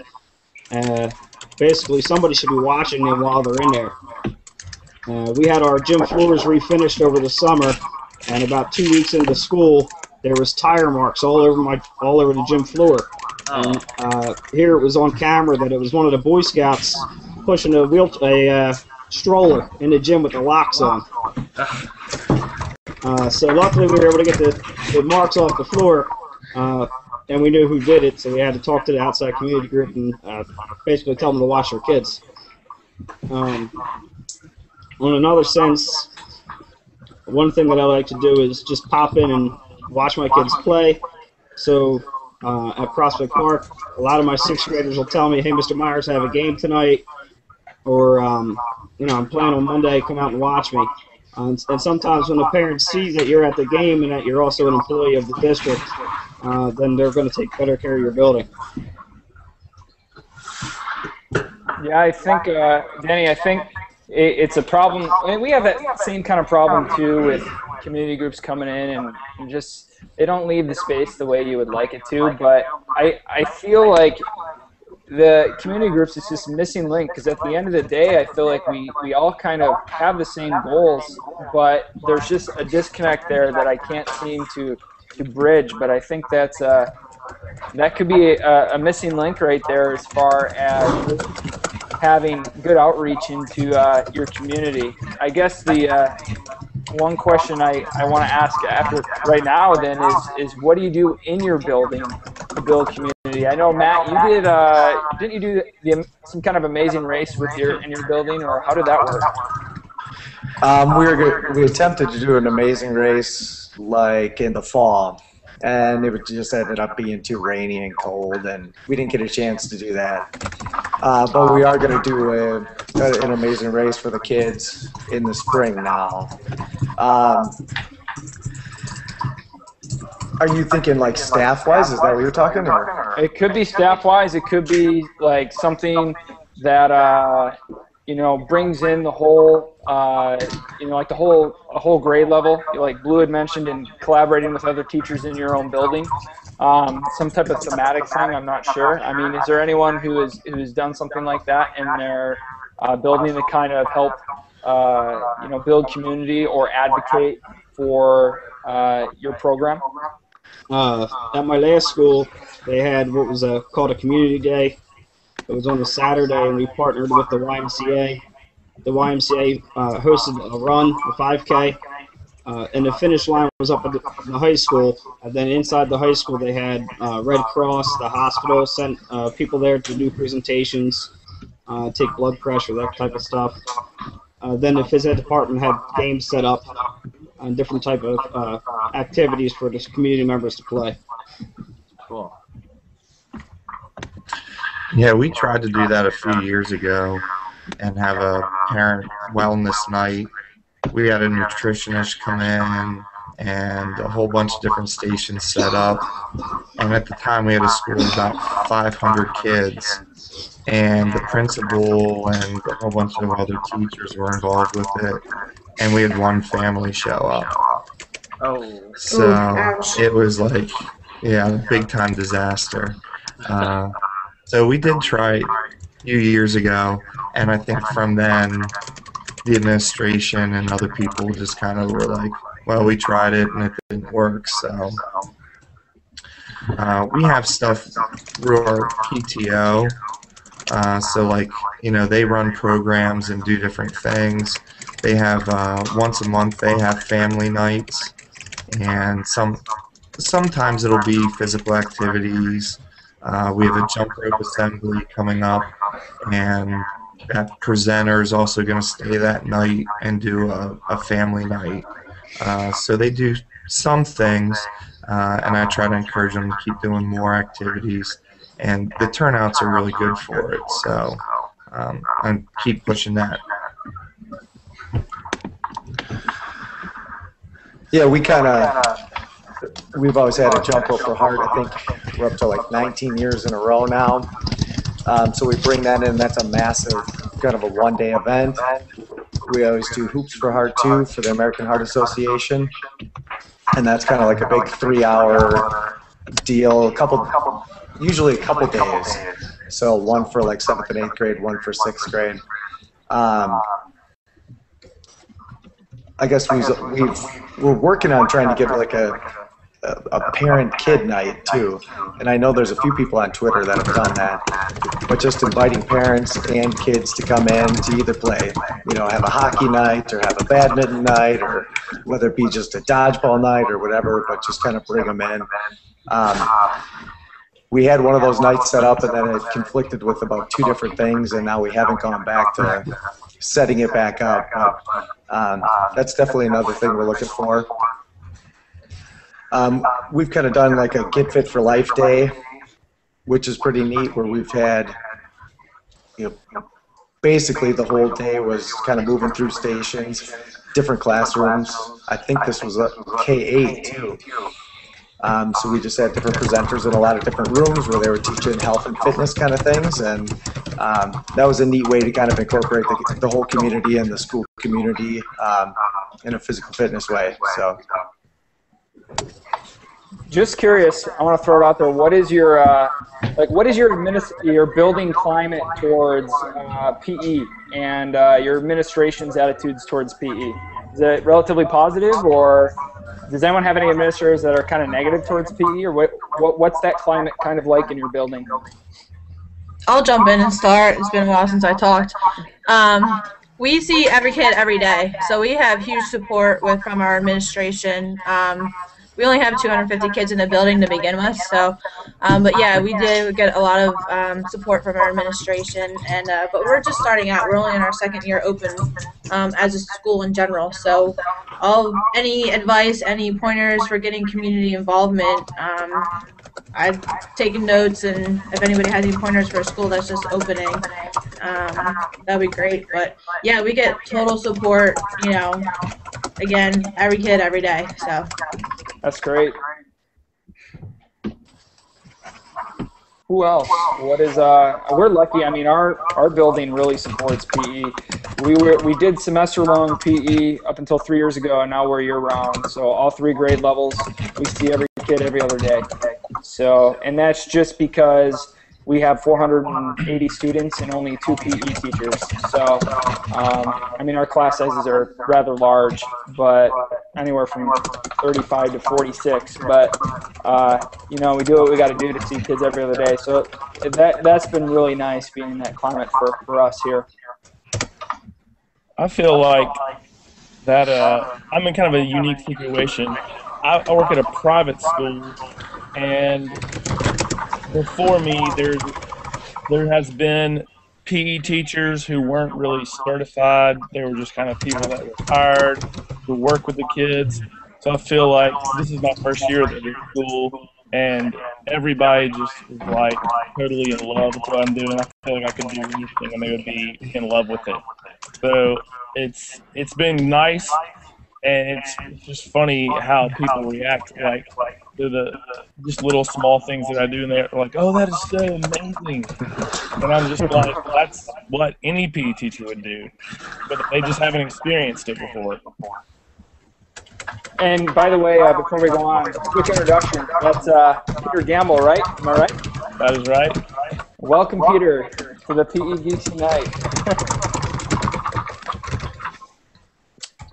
D: Basically, somebody should be watching them while they're in there. We had our gym floors refinished over the summer, and about 2 weeks into school, there was tire marks all over the gym floor. And here it was on camera that it was one of the Boy Scouts pushing a stroller in the gym with the locks on. So luckily we were able to get the marks off the floor, and we knew who did it, so we had to talk to the outside community group and basically tell them to watch their kids. On another sense, one thing that I like to do is just pop in and watch my kids play. So at Prospect Park, a lot of my 6th graders will tell me, hey, Mr. Myers, I have a game tonight, or I'm playing on Monday, come out and watch me. And sometimes when the parents see that you're at the game and that you're also an employee of the district, then they're going to take better care of your building.
A: Yeah, I think, Danny, it's a problem. I mean, we have that same kind of problem too with community groups coming in and just they don't leave the space the way you would like it to. But I feel like the community groups is just a missing link, because at the end of the day, I feel like we all kind of have the same goals, but there's just a disconnect there that I can't seem to bridge. But I think that's that could be a missing link right there as far as having good outreach into your community. I guess the one question I want to ask right now then is what do you do in your building to build community? I know, Matt, you did didn't you do some kind of amazing race in your building, or how did that work?
E: We attempted to do an amazing race like in the fall, and it just ended up being too rainy and cold, and we didn't get a chance to do that. But we are going to do an amazing race for the kids in the spring now. Are you thinking like staff-wise? Is that what you're talking about?
A: It could be staff-wise. It could be like something that brings in the whole, like a whole grade level. Like Blue had mentioned, in collaborating with other teachers in your own building. Some type of thematic thing. I'm not sure. I mean, is there anyone who's done something like that in their building to kind of help, build community or advocate for your program?
D: At my last school, they had what was called a community day. It was on a Saturday, and we partnered with the YMCA. The YMCA hosted a run, a 5K, and the finish line was up at the high school. And then inside the high school, they had Red Cross, the hospital sent people there to do presentations, take blood pressure, that type of stuff. Then the phys ed department had games set up and different type of activities for the community members to play.
B: Cool.
F: Yeah, we tried to do that a few years ago and have a parent wellness night. We had a nutritionist come in and a whole bunch of different stations set up. And at the time, we had a school of about 500 kids. And the principal and a whole bunch of other teachers were involved with it. And we had one family show up.
B: Oh.
F: So it was like, yeah, big time disaster. So we did try it a few years ago, and I think from then the administration and other people just kind of were like, well, we tried it and it didn't work. So we have stuff through our PTO. So like, you know, they run programs and do different things. They have once a month they have family nights, and sometimes it'll be physical activities. We have a jump rope assembly coming up, and that presenter is also going to stay that night and do a family night. So they do some things, and I try to encourage them to keep doing more activities, and the turnouts are really good for it. So I keep pushing that.
E: Yeah, we've always had a jump rope for heart. I think we're up to like 19 years in a row now. So we bring that in. That's a massive kind of a one-day event. We always do hoops for heart too for the American Heart Association, and that's kind of like a big 3-hour deal. Usually a couple days. So one for like 7th and 8th grade, one for 6th grade. I guess we're working on trying to get like a parent-kid night too, and I know there's a few people on Twitter that have done that. But just inviting parents and kids to come in to either play, you know, have a hockey night or have a badminton night, or whether it be just a dodgeball night or whatever, but just kind of bring them in. We had one of those nights set up, and then it conflicted with about 2 different things, and now we haven't gone back to setting it back up. That's definitely another thing we're looking for. We've kind of done like a Get Fit for Life Day, which is pretty neat, where we've had, you know, basically the whole day was kind of moving through stations, different classrooms. I think this was a K-8 too. So we just had different presenters in a lot of different rooms where they were teaching health and fitness kind of things, and that was a neat way to kind of incorporate the whole community and the school community in a physical fitness way. So.
A: Just curious, I want to throw it out there. What is your your building climate towards PE and your administration's attitudes towards PE? Is it relatively positive, or does anyone have any administrators that are kind of negative towards PE, or what's that climate kind of like in your building?
G: I'll jump in and start. It's been a while since I talked. We see every kid every day, so we have huge support from our administration. We only have 250 kids in the building to begin with, so but yeah, we did get a lot of support from our administration, and but we're just starting out. We're only in our 2nd year open as a school in general, so any advice, any pointers for getting community involvement, I've taken notes, and if anybody has any pointers for a school that's just opening, that'd be great. But yeah, we get total support, you know, again, every kid every day, so.
A: That's great. Who else? What is we're lucky. I mean, our building really supports PE. We did semester-long PE up until 3 years ago, and now we're year-round. So all 3 grade levels, we see every kid every other day. So, and that's just because we have 480 students and only 2 PE teachers. So, I mean, our class sizes are rather large, but anywhere from 35 to 46. But you know, we do what we got to do to see kids every other day. So that's been really nice being in that climate for us here.
H: I feel like that I'm in kind of a unique situation. I work at a private school, and before me, there has been PE teachers who weren't really certified. They were just kind of people that were hired to work with the kids. So I feel like this is my first year at the school, and everybody just is like totally in love with what I'm doing. I feel like I could do anything, and they would be in love with it. So it's been nice, and it's just funny how people react like to the just little small things that I do, and they're like, "Oh, that is so amazing," and I'm just like, "That's what any PE teacher would do," but they just haven't experienced it before.
A: And by the way, before we go on, quick introduction. That's Peter Gamble, right? Am I right?
H: That is right.
A: Welcome, Peter, to the PE Geeks Unite.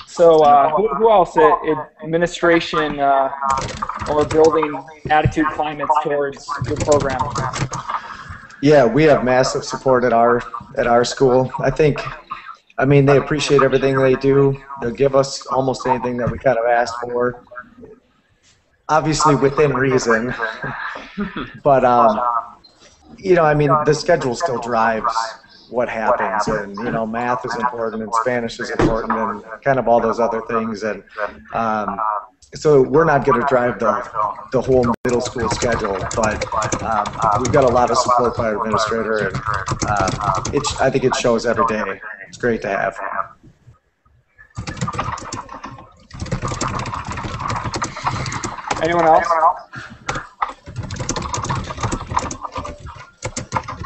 A: So who else at administration or building attitude climates towards your program?
E: Yeah, we have massive support at our school. I mean, they appreciate everything they do. They'll give us almost anything that we kind of ask for. Obviously within reason. But, you know, I mean, the schedule still drives what happens. And, you know, math is important and Spanish is important and kind of all those other things. And so we're not going to drive the whole middle school schedule, but we've got a lot of support by our administrator, and I think it shows every day. It's great to have.
A: Anyone else?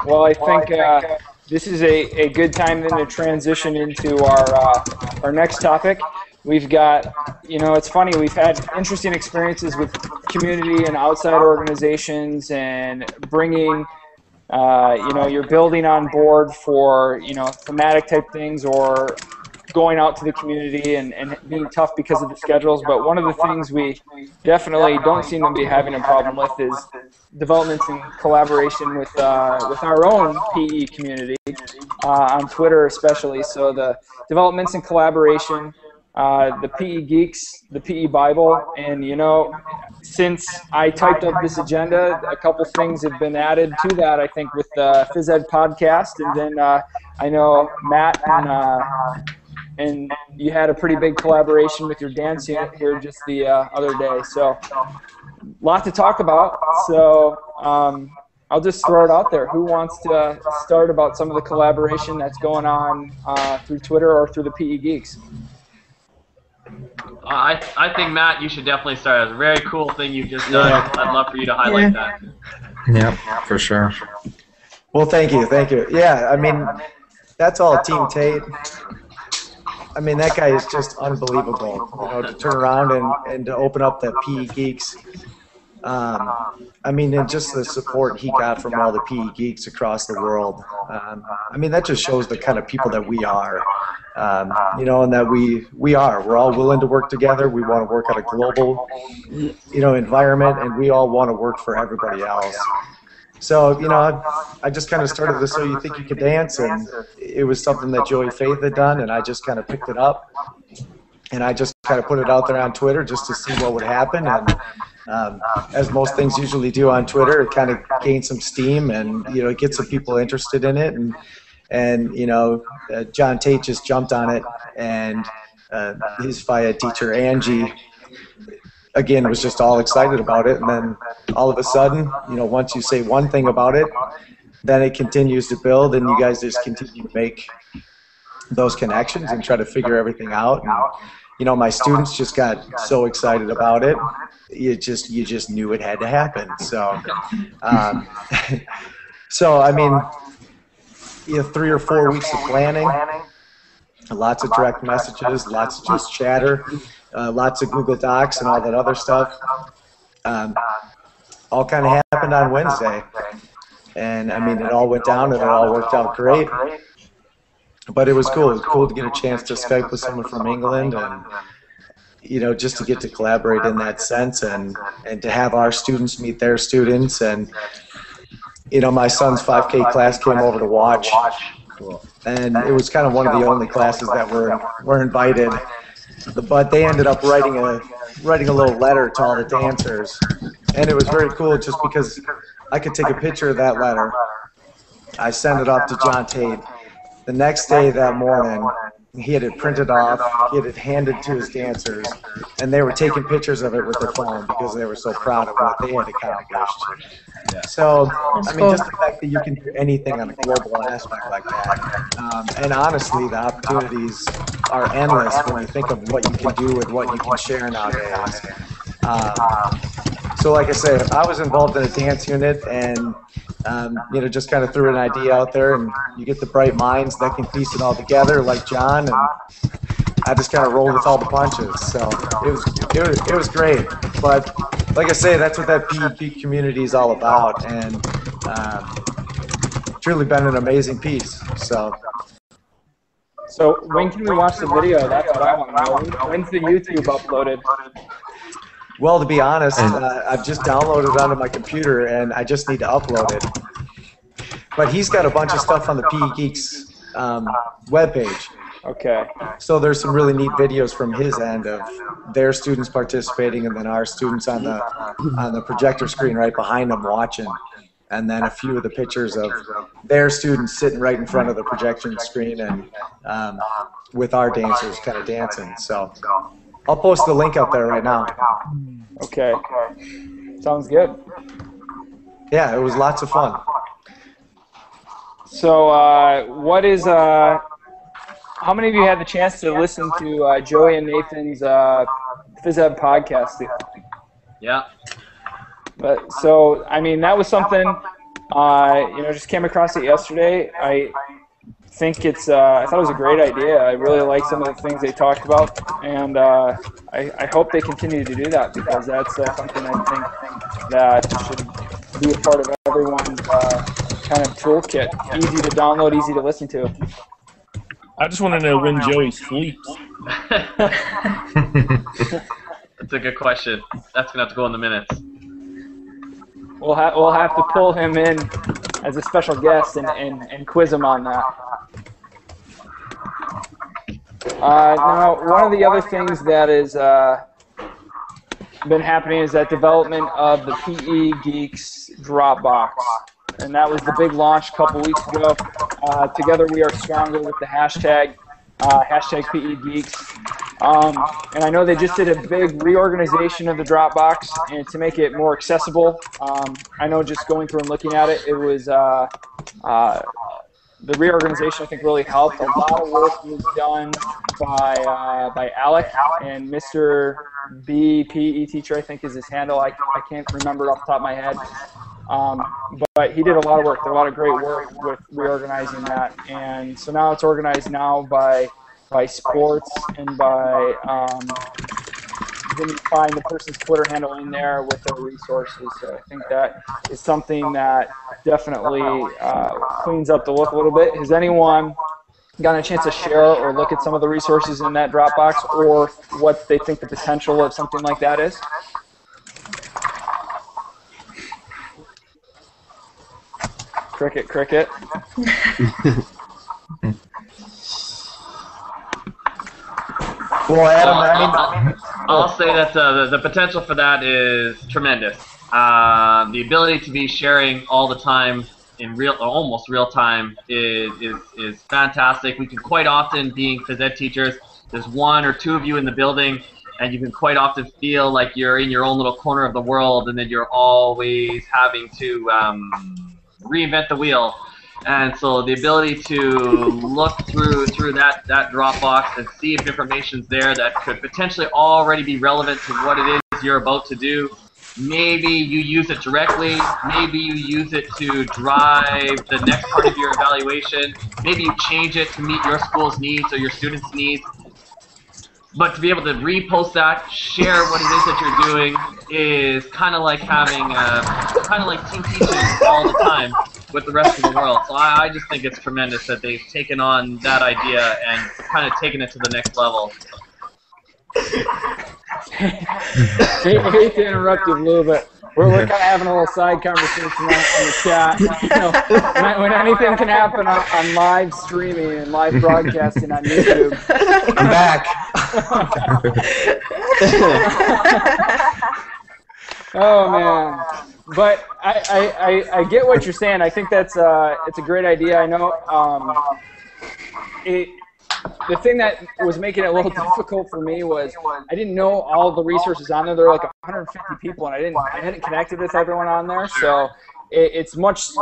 A: Well, I think this is a good time then to transition into our next topic. We've got, you know, it's funny, we've had interesting experiences with community and outside organizations and bringing, you know, you're building on board for, you know, thematic type things or going out to the community and being tough because of the schedules. But one of the things we definitely don't seem to be having a problem with is developments in collaboration with our own PE community, on Twitter especially. So the developments in collaboration, the PE Geeks, the PE Bible, and you know, since I typed up this agenda, a couple things have been added to that, I think, with the Phys Ed podcast, and then I know Matt and you had a pretty big collaboration with your dance unit here just the other day, so a lot to talk about. So I'll just throw it out there. Who wants to start about some of the collaboration that's going on through Twitter or through the PE Geeks?
B: I think, Matt, you should definitely start. It's a very cool thing you've just done. Yeah. I'd love for you to highlight that.
F: Yeah, for sure.
E: Well, thank you. Yeah, I mean, that's all Team Tate. I mean, that guy is just unbelievable. You know, to turn around and to open up the PE Geeks. I mean, and just the support he got from all the PE Geeks across the world. I mean, that just shows the kind of people that we are. You know, and that we're all willing to work together. We want to work at a global, you know, environment, and we all want to work for everybody else. So, you know, I just kind of started this So You Think You Could Dance, and it was something that Joey Faith had done, and I just kind of picked it up, and I just kind of put it out there on Twitter just to see what would happen. And as most things usually do on Twitter, it kind of gained some steam, and you know, it gets some people interested in it, and you know, John Tate just jumped on it, and his Phi Ed teacher Angie, again, was just all excited about it. And then all of a sudden, you know, once you say one thing about it, then it continues to build, and you guys just continue to make those connections and try to figure everything out. And, you know, my students just got so excited about it. You just knew it had to happen. So, so I mean, you know, 3 or 4 weeks of planning, lots of direct messages, lots of just chatter, lots of Google Docs and all that other stuff. All kind of happened on Wednesday. And, I mean, it all went down and it all worked out great. But it was cool. It was cool to get a chance to Skype with someone from England. And, you know, just to get to collaborate in that sense, and to have our students meet their students. And you know, my son's 5K class came over to watch, and it was kind of one of the only classes that were invited. But they ended up writing a little letter to all the dancers, and it was very cool just because I could take a picture of that letter. I sent it off to John Tate. The next day, that morning, he had it printed off, he had it handed to his dancers, and they were taking pictures of it with their phone because they were so proud of what they had accomplished. So, I mean, just the fact that you can do anything on a global aspect like that. And honestly, the opportunities are endless when you think of what you can do with what you can share nowadays. So like I say, I was involved in a dance unit, and you know, just kind of threw an idea out there, and you get the bright minds that can piece it all together, like John, and I just kind of rolled with all the punches. So it was great. But like I say, that's what that PE community is all about, and truly been an amazing piece. So
A: when can we watch the video? That's what I want to know. When's the YouTube uploaded?
E: Well, to be honest, I've just downloaded it onto my computer, and I just need to upload it. But he's got a bunch of stuff on the PE Geeks webpage.
A: Okay.
E: So there's some really neat videos from his end of their students participating, and then our students on the projector screen right behind them watching, and then a few of the pictures of their students sitting right in front of the projection screen, and with our dancers kind of dancing. So I'll post the link up there right now.
A: Okay. Sounds good.
E: Yeah, it was lots of fun.
A: So what is how many of you had the chance to listen to Joey and Nathan's Phys Ed podcast?
B: Yeah.
A: But so I mean, that was something you know, just came across it yesterday. I think it's I thought it was a great idea. I really like some of the things they talked about, and I hope they continue to do that, because that's something I think that should be a part of everyone's kind of toolkit. Easy to download, easy to listen to.
H: I just want to know when Joey sleeps.
B: That's a good question. That's gonna have to go in the minutes.
A: We'll have to pull him in as a special guest and quiz him on that. Now, one of the other things that has been happening is that development of the PE Geeks Dropbox. And that was the big launch a couple weeks ago. Together we are stronger with the hashtag PE Geeks. And I know they just did a big reorganization of the Dropbox and to make it more accessible. I know just going through and looking at it, it was the reorganization I think really helped. A lot of work was done by Alec, and Mr. B, PE teacher I think is his handle. I can't remember off the top of my head. But he did a lot of work. There a lot of great work with reorganizing that, and so now it's organized now by sports and by then you find the person's Twitter handle in there with their resources. So I think that is something that definitely cleans up the look a little bit. Has anyone gotten a chance to share or look at some of the resources in that Dropbox, or what they think the potential of something like that is? Cricket, cricket.
E: Well, Adam, I mean,
B: I'll say that the potential for that is tremendous. The ability to be sharing all the time in almost real time is fantastic. We can quite often, being phys ed teachers, there's one or two of you in the building, and you can quite often feel like you're in your own little corner of the world, and then you're always having to reinvent the wheel. And so the ability to look through that Dropbox and see if information's there that could potentially already be relevant to what it is you're about to do. Maybe you use it directly. Maybe you use it to drive the next part of your evaluation. Maybe you change it to meet your school's needs or your students' needs. But to be able to repost that, share what it is that you're doing, is kind of like having, kind of like team teaching all the time with the rest of the world. So I just think it's tremendous that they've taken on that idea and kind of taken it to the next level.
A: hate to interrupt you a little bit. We're kind of having a little side conversation on the chat. You know, when anything can happen on live streaming and live broadcasting on YouTube.
E: I'm back.
A: Oh man, but I get what you're saying. I think that's it's a great idea. I know the thing that was making it a little difficult for me was I didn't know all the resources on there. There were like 150 people, and I hadn't connected with everyone on there, so it's much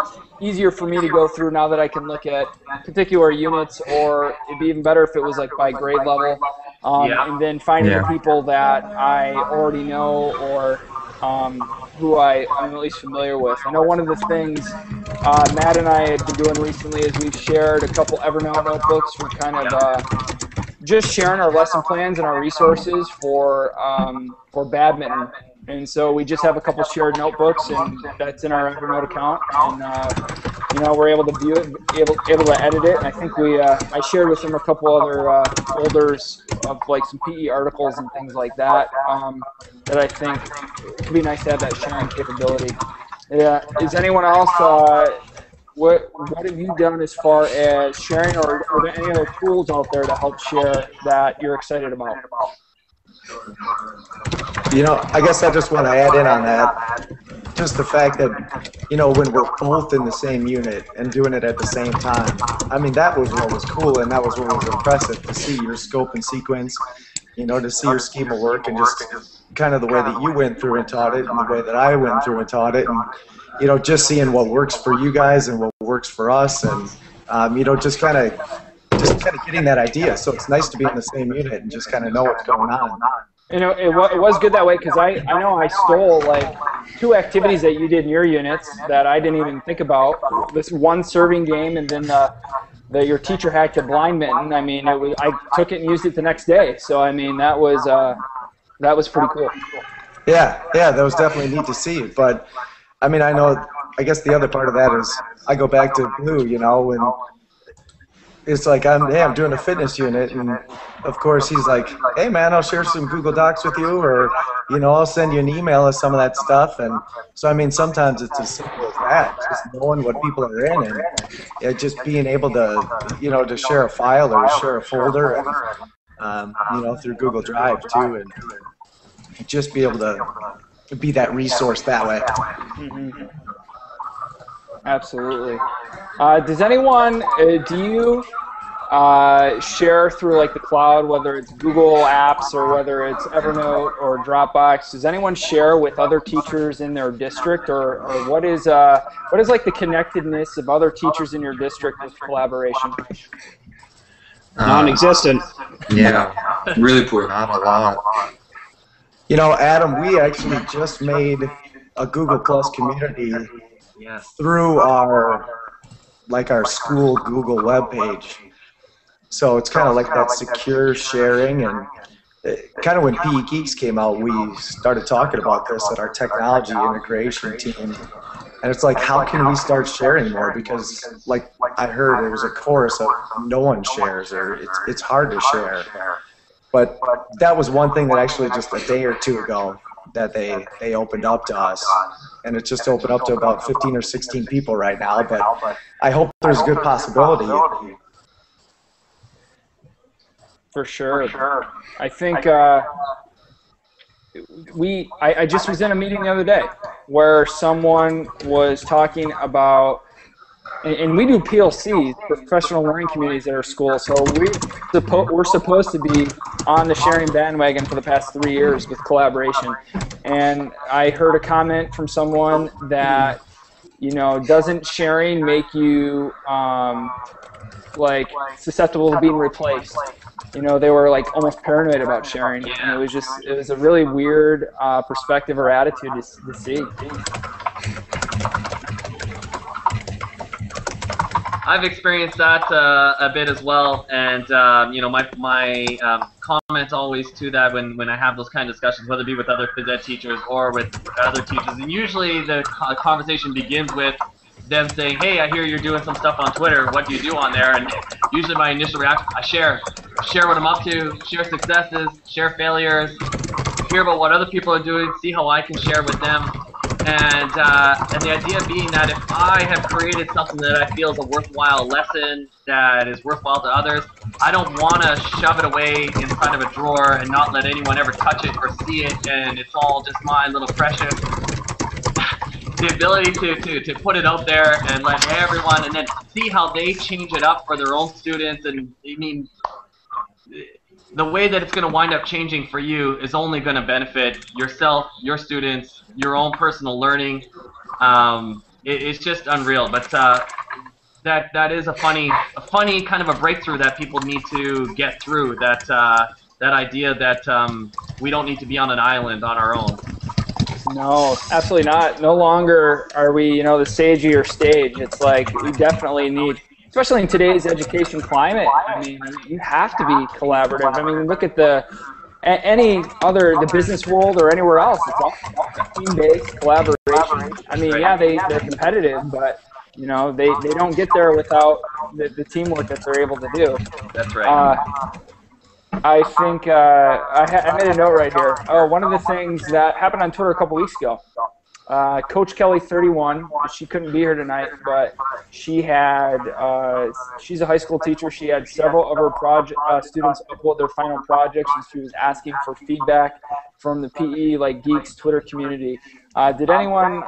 A: easier for me to go through now that I can look at particular units, or it'd be even better if it was like by grade level, and then finding the people that I already know or who I'm at least familiar with. I know one of the things Matt and I have been doing recently is we've shared a couple Evernote notebooks for kind of just sharing our lesson plans and our resources for badminton. And so we just have a couple shared notebooks, and that's in our Evernote account. And you know, we're able to view it, able to edit it. And I think I shared with them a couple other folders of like some PE articles and things like that. That I think it could be nice to have that sharing capability. Yeah. Is anyone else? What have you done as far as sharing, or are there any other tools out there to help share that you're excited about?
E: You know, I guess I just want to add in on that. Just the fact that, you know, when we're both in the same unit and doing it at the same time, I mean, that was what was cool, and that was what was impressive, to see your scope and sequence, you know, to see your schema work, and just kind of the way that you went through and taught it, and the way that I went through and taught it, and, you know, just seeing what works for you guys and what works for us, and, you know, just kind of getting that idea. So it's nice to be in the same unit and just kind of know what's going on.
A: You know, it was good that way, because I know I stole like 2 activities that you did in your units that I didn't even think about. This one serving game, and then your teacher hacked a blind mitten. I mean, I took it and used it the next day. So I mean, that was pretty cool.
E: Yeah, that was definitely neat to see. But I mean, I guess the other part of that is I go back to Blue, you know, and it's like, I'm doing a fitness unit, and of course he's like, hey man, I'll share some Google Docs with you, or, you know, I'll send you an email of some of that stuff. And so, I mean, sometimes it's as simple as that, just knowing what people are in, and just being able to, you know, to share a file or share a folder, and, you know, through Google Drive too, and just be able to be that resource that way.
A: Mm-hmm. Absolutely. Does anyone, do you share through like the cloud, whether it's Google Apps or whether it's Evernote or Dropbox? Does anyone share with other teachers in their district, or what is like the connectedness of other teachers in your district with collaboration?
D: Non-existent.
F: Yeah,
I: Really poor.
F: not a lot.
E: You know, Adam, we actually just made a Google Plus community through our school Google webpage. So it's kind of like that secure sharing, and kind of when PE Geeks came out, we started talking about this at our technology integration team. And it's like, how can we start sharing more? Because like I heard, there was a chorus of no one shares, or it's hard to share. But that was one thing that actually just a day or two ago that they opened up to us. And it's just opened up to about 15 or 16 people right now. But I hope there's a good possibility.
A: For sure. I think I just was in a meeting the other day where someone was talking about, and we do PLCs, professional learning communities at our school, so we're supposed to be on the sharing bandwagon for the past 3 years with collaboration. And I heard a comment from someone that, you know, doesn't sharing make you like susceptible to being replaced? You know, they were like almost paranoid about sharing, and it was a really weird perspective or attitude to see.
B: I've experienced that a bit as well, and you know, my comment always to that when I have those kind of discussions, whether it be with other phys ed teachers or with other teachers, and usually the conversation begins with them saying, hey, I hear you're doing some stuff on Twitter, what do you do on there? And usually my initial reaction, I share what I'm up to, share successes, share failures, hear about what other people are doing, see how I can share with them. And the idea being that if I have created something that I feel is a worthwhile lesson, that is worthwhile to others, I don't want to shove it away inside of a drawer and not let anyone ever touch it or see it, and it's all just my little precious. The ability to put it out there and let everyone, and then see how they change it up for their own students, and I mean, the way that it's going to wind up changing for you is only going to benefit yourself, your students, your own personal learning. It's just unreal. But that is a funny kind of a breakthrough that people need to get through. That idea that we don't need to be on an island on our own.
A: No, absolutely not. No longer are we, the sage of your stage. It's like we definitely need, especially in today's education climate, I mean, you have to be collaborative. I mean, look at the business world or anywhere else. It's all team-based collaboration. I mean, yeah, they're competitive, but they don't get there without the teamwork that they're able to do.
B: That's right.
A: I think I made a note right here. Oh, one of the things that happened on Twitter a couple weeks ago. Coach Kelly 31, she couldn't be here tonight, but she had, she's a high school teacher. She had several of her students upload their final projects, and she was asking for feedback from the PE Geeks Twitter community. Did anyone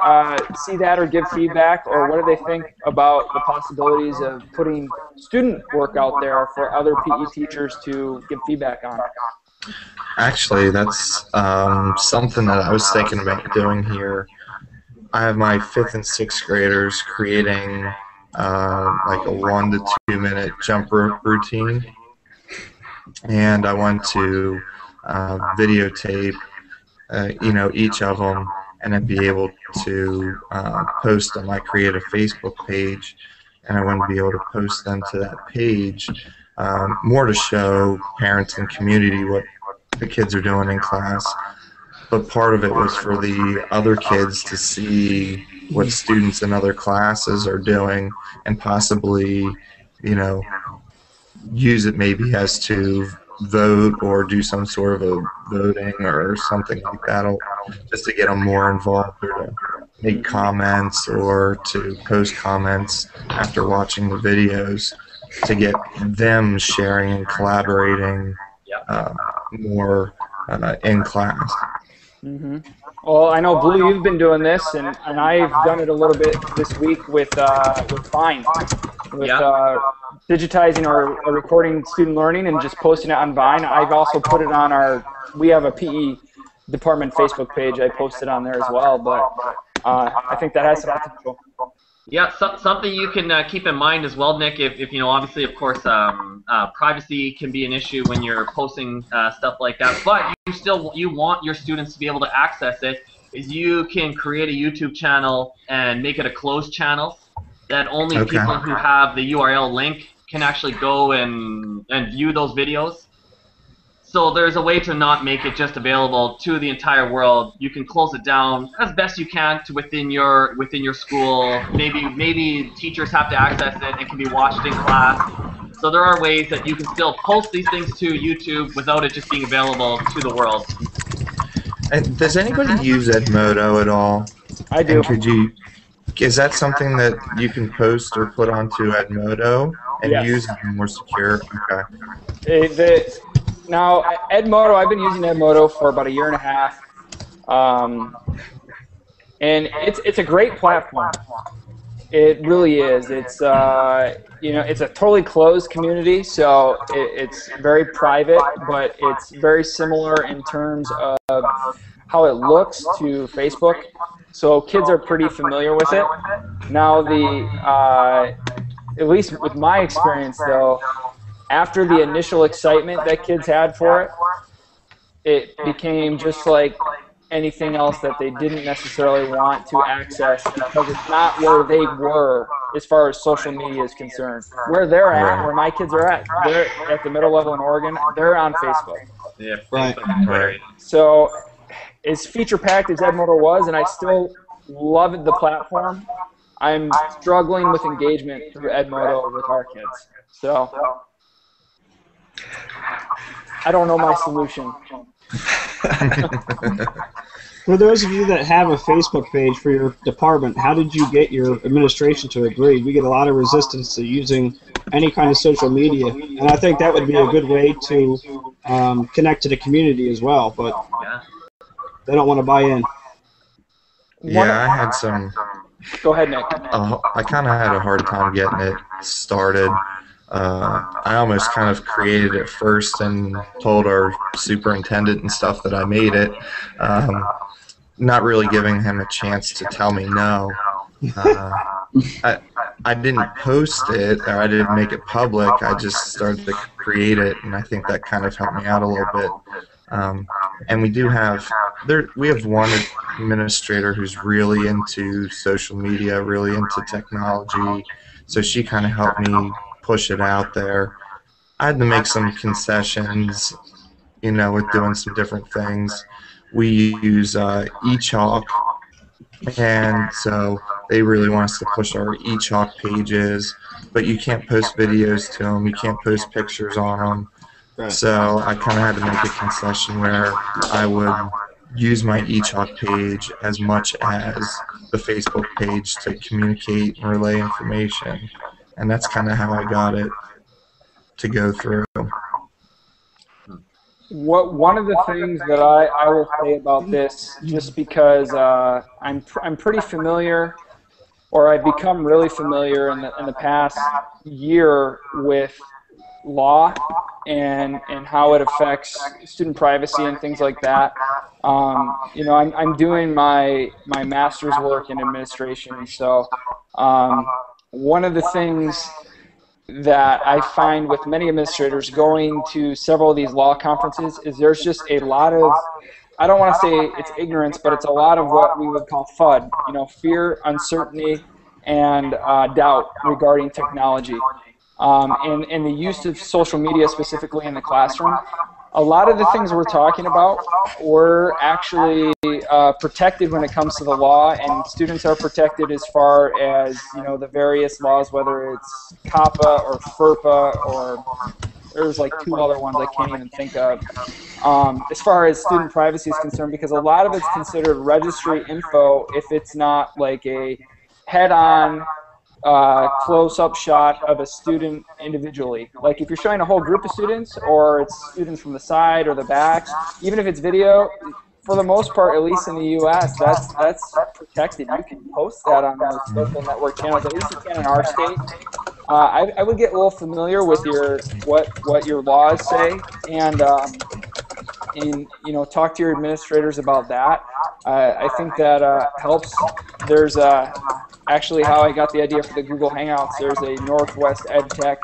A: see that or give feedback, or what do they think about the possibilities of putting student work out there for other PE teachers to give feedback on?
F: Actually, that's something that I was thinking about doing here. I have my 5th and 6th graders creating like a 1 to 2 minute jump rope routine, and I want to videotape each of them and then be able to post on my creative Facebook page, and I want to be able to post them to that page more to show parents and community what the kids are doing in class. But part of it was for the other kids to see what students in other classes are doing and possibly, use it maybe as to vote or do some sort of a voting or something like that, just to get them more involved or to make comments or to post comments after watching the videos to get them sharing and collaborating more in class.
A: Mm-hmm. Well, I know, Blue, you've been doing this, and I've done it a little bit this week with Vine, with digitizing or recording student learning and just posting it on Vine. I've also put it on we have a PE department Facebook page. I posted on there as well, but I think that has some potential.
B: Yeah, something you can keep in mind as well, Nick, if obviously, of course, privacy can be an issue when you're posting stuff like that, but you want your students to be able to access it, is you can create a YouTube channel and make it a closed channel that only people who have the URL link can actually go and view those videos. So there's a way to not make it just available to the entire world. You can close it down as best you can to within your school. Maybe teachers have to access it. It can be watched in class. So there are ways that you can still post these things to YouTube without it just being available to the world.
F: And does anybody use Edmodo at all?
A: I do.
F: And is that something that you can post or put onto Edmodo and use it more secure? Okay.
A: Now, Edmodo, I've been using Edmodo for about 1.5 years. And it's a great platform. It really is. It's it's a totally closed community, so it's very private, but it's very similar in terms of how it looks to Facebook. So kids are pretty familiar with it. Now, at least with my experience, though, after the initial excitement that kids had for it, it became just like anything else that they didn't necessarily want to access because it's not where they were as far as social media is concerned. Where they're at, where my kids are at, they're at the middle level in Oregon, they're on Facebook.
B: Yeah,
F: right.
A: So as feature-packed as Edmodo was, and I still love the platform, I'm struggling with engagement through Edmodo with our kids. So I don't know my solution.
D: For those of you that have a Facebook page for your department, how did you get your administration to agree? We get a lot of resistance to using any kind of social media, and I think that would be a good way to connect to the community as well, but they don't want to buy in.
F: Yeah, I had some.
A: Go ahead, Nick.
F: I kind of had a hard time getting it started. I almost kind of created it first and told our superintendent and stuff that I made it, not really giving him a chance to tell me no. I didn't post it, or I didn't make it public. I just started to create it, and I think that kind of helped me out a little bit. And we have one administrator who's really into social media, really into technology, so she kind of helped me push it out there. I had to make some concessions, with doing some different things. We use eChalk, and so they really want us to push our eChalk pages, but you can't post videos to them, you can't post pictures on them. Right. So I kind of had to make a concession where I would use my eChalk page as much as the Facebook page to communicate and relay information. And that's kind of how I got it to go through.
A: One of the things that I will say about this, just because I'm pretty familiar, or I've become really familiar in the past year with law and how it affects student privacy and things like that. I'm doing my master's work in administration, so one of the things that I find with many administrators going to several of these law conferences is there's just a lot of, I don't want to say it's ignorance, but it's a lot of what we would call FUD, fear, uncertainty, and doubt regarding technology. And the use of social media specifically in the classroom. A lot of the things we're talking about were actually protected when it comes to the law, and students are protected as far as the various laws, whether it's COPPA or FERPA, or there's like 2 other ones I can't even think of. As far as student privacy is concerned, because a lot of it's considered registry info if it's not like a head-on close-up shot of a student individually. Like if you're showing a whole group of students, or it's students from the side or the back, even if it's video, for the most part, at least in the U.S., that's protected. You can post that on those social network channels. At least you can in our state. I would get a little familiar with what your laws say, and talk to your administrators about that. I think that helps. There's actually how I got the idea for the Google Hangouts. There's a Northwest EdTech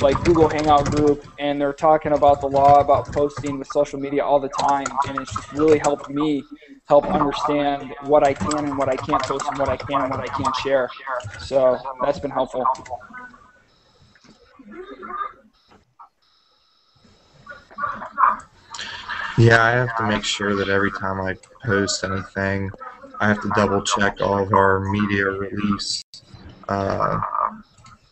A: like Google Hangout group, and they're talking about the law about posting with social media all the time, and it's just really helped me understand what I can and what I can't post, and what I can and what I can't share. So that's been helpful.
F: Yeah, I have to make sure that every time I post anything, I have to double check all of our media release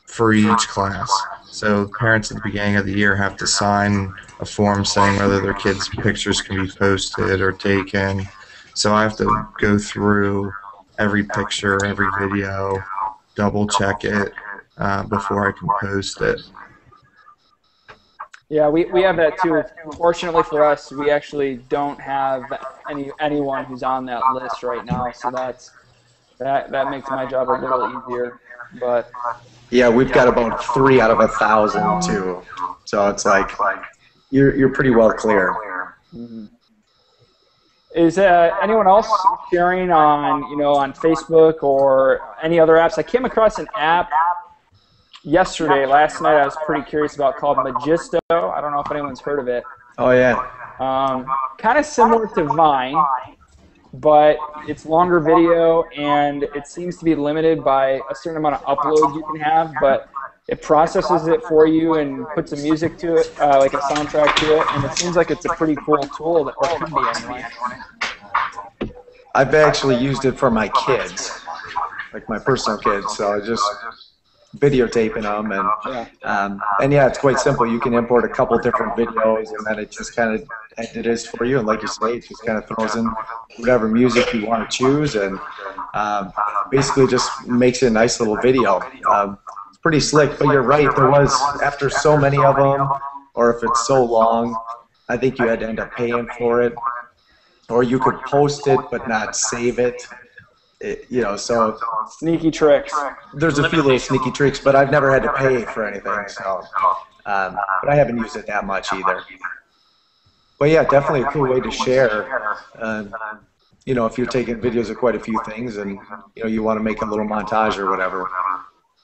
F: for each class. So parents at the beginning of the year have to sign a form saying whether their kids' pictures can be posted or taken. So I have to go through every picture, every video, double check it before I can post it.
A: Yeah, we have that too. Fortunately for us, we actually don't have anyone who's on that list right now, so that makes my job a little easier. But
E: yeah, we've got about 3 out of 1,000 too, so it's like you're pretty well clear.
A: Mm-hmm. Is anyone else sharing on on Facebook or any other apps? I came across an app last night I was pretty curious about, called Magisto. I don't know if anyone's heard of it.
E: Oh yeah.
A: Kind of similar to Vine, but it's longer video, and it seems to be limited by a certain amount of uploads you can have, but it processes it for you and puts some music to it, like a soundtrack to it, and it seems like it's a pretty cool tool, or it could be anyway.
E: I've actually used it for my kids, like my personal kids, so I just videotaping them, and yeah, it's quite simple. You can import a couple different videos, and then it just kind of and it is for you. And like you say, it just kind of throws in whatever music you want to choose, and basically just makes it a nice little video. It's pretty slick, but you're right. There was, after so many of them, or if it's so long, I think you had to end up paying for it, or you could post it but not save it. You know, so
A: Sneaky tricks.
E: there's a few little sneaky tricks, but I've never had to pay for anything. So, but I haven't used it that much either. But yeah, definitely a cool way to share. You know, if you're taking videos of quite a few things, and you know you want to make a little montage or whatever.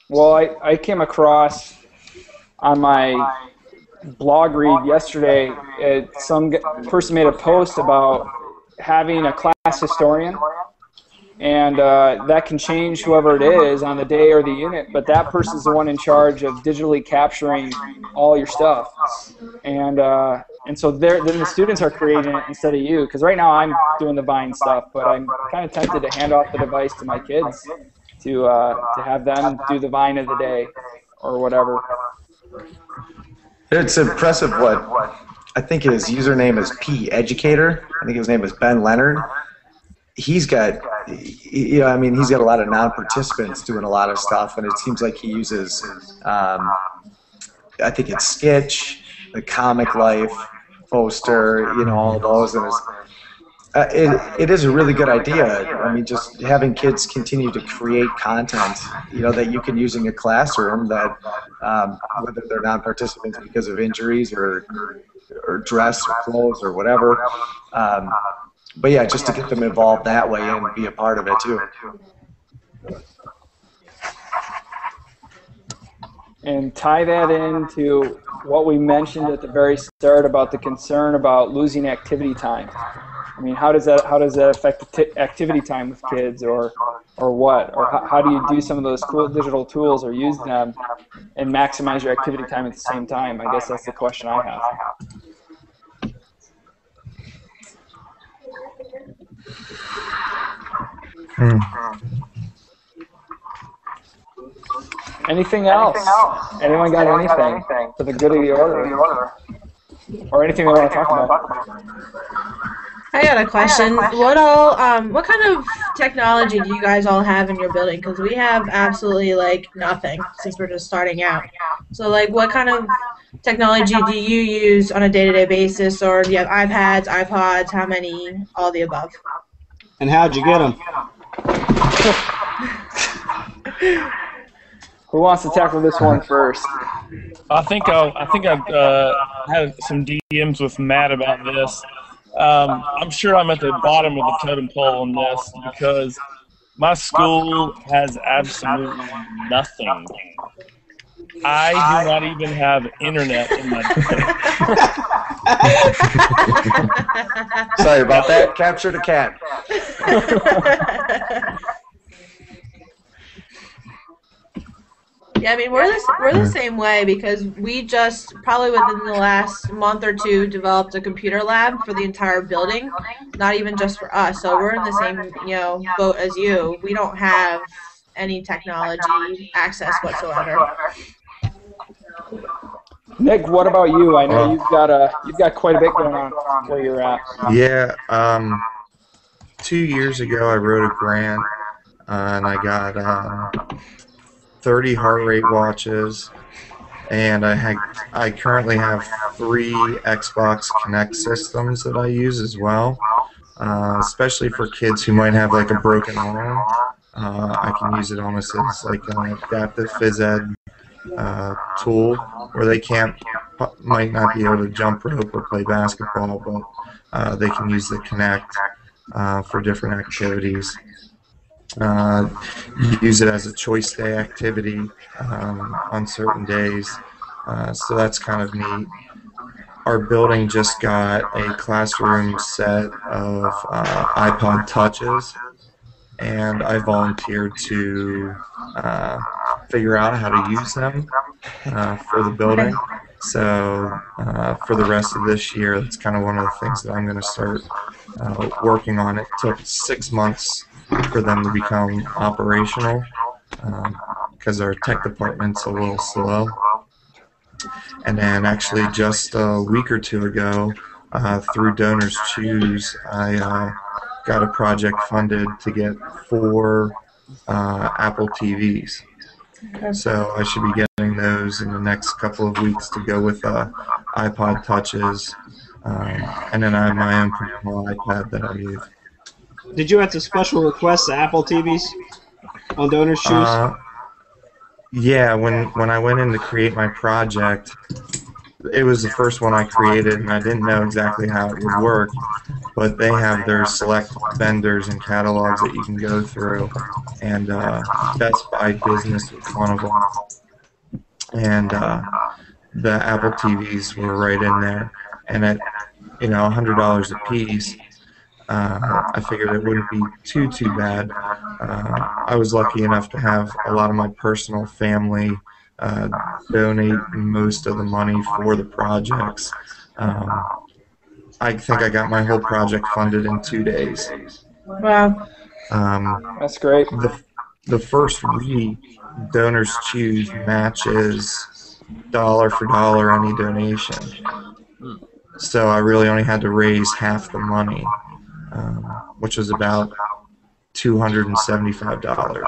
A: Well, I came across on my blog read yesterday, some person made a post about having a class historian, and that can change whoever it is on the day or the unit, but that person's the one in charge of digitally capturing all your stuff. And so then the students are creating it instead of you, because right now I'm doing the Vine stuff, but I'm kind of tempted to hand off the device to my kids to have them do the Vine of the day or whatever.
E: It's impressive what I think his username is P-Educator. I think his name is Ben Leonard. He's got, you know, I mean, he's got a lot of non-participants doing a lot of stuff, and it seems like he uses, I think it's Sketch, the Comic Life, Poster, you know, all of those, and it is a really good idea. I mean, just having kids continue to create content, you know, that you can use in your classroom, that whether they're non-participants because of injuries or dress or clothes or whatever. But yeah, just to get them involved that way and be a part of it too.
A: And tie that into what we mentioned at the very start about the concern about losing activity time. I mean, how does that affect activity time with kids, or what? Or how do you do some of those cool digital tools or use them and maximize your activity time at the same time? I guess that's the question I have. Anything else? Anyone got anything for the good of the order? Or anything they want to talk about?
G: I got a question. What kind of technology do you guys all have in your building? Because we have absolutely like nothing since we're just starting out. So like, what kind of technology do you use on a day-to-day basis, or do you have iPads, iPods? How many? All the above.
D: And how'd you get them?
A: Who wants to tackle this one first?
H: I think I've had some DMs with Matt about this. I'm sure I'm at the bottom of the totem pole on this because my school has absolutely nothing. I do not even have internet in my building.
E: Sorry about that. Capture the cat.
G: Yeah, I mean, we're the same way because we just, probably within the last month or two, developed a computer lab for the entire building, not even just for us. So we're in the same, you know, boat as you. We don't have any technology access whatsoever.
A: Nick, what about you? I know you've got quite a bit going on where you're at.
F: Yeah, 2 years ago I wrote a grant and I got 30 heart rate watches, and I currently have 3 Xbox Kinect systems that I use as well, especially for kids who might have like a broken arm. I can use it almost as like an adaptive phys ed tool where they might not be able to jump rope or play basketball, but they can use the Kinect for different activities. Use it as a choice day activity on certain days, so that's kind of neat. Our building just got a classroom set of iPod Touches, and I volunteered to figure out how to use them for the building. So for the rest of this year, that's kind of one of the things that I'm going to start working on. It took 6 months for them to become operational because our tech department's a little slow. And then actually just a week or two ago, through Donors Choose, I got a project funded to get 4 Apple TVs. So I should be getting those in the next couple of weeks to go with iPod Touches, and then I have my own personal iPad that I use.
D: Did you have to special request the Apple TVs on Donors Choose?
F: Yeah, when I went in to create my project, it was the first one I created, and I didn't know exactly how it would work, but they have their select vendors and catalogs that you can go through, and Best Buy Business was one of them. And the Apple TVs were right in there, and at $100 a piece, I figured it wouldn't be too bad. I was lucky enough to have a lot of my personal family donate most of the money for the projects. I think I got my whole project funded in 2 days.
G: Wow.
A: That's great.
F: The first week, Donors Choose matches dollar for dollar any donation. So I really only had to raise half the money, which was about $275.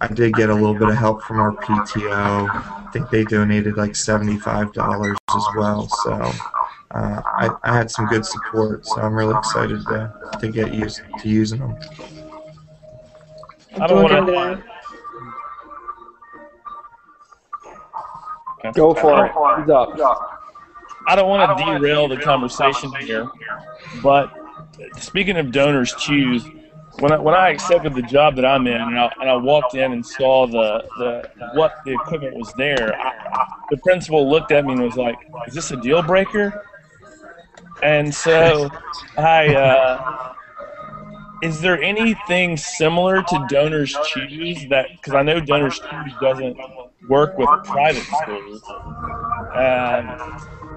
F: I did get a little bit of help from our PTO. I think they donated like $75 as well. So I had some good support. So I'm really excited to get used to using them.
H: I don't want to.
A: Go for it. Who's up?
H: I don't want to derail the conversation here, but speaking of Donors Choose, when I accepted the job that I'm in, and I walked in and saw what the equipment was there, the principal looked at me and was like, "Is this a deal breaker?" And so is there anything similar to Donors Choose that? Because I know Donors Choose doesn't work with private schools.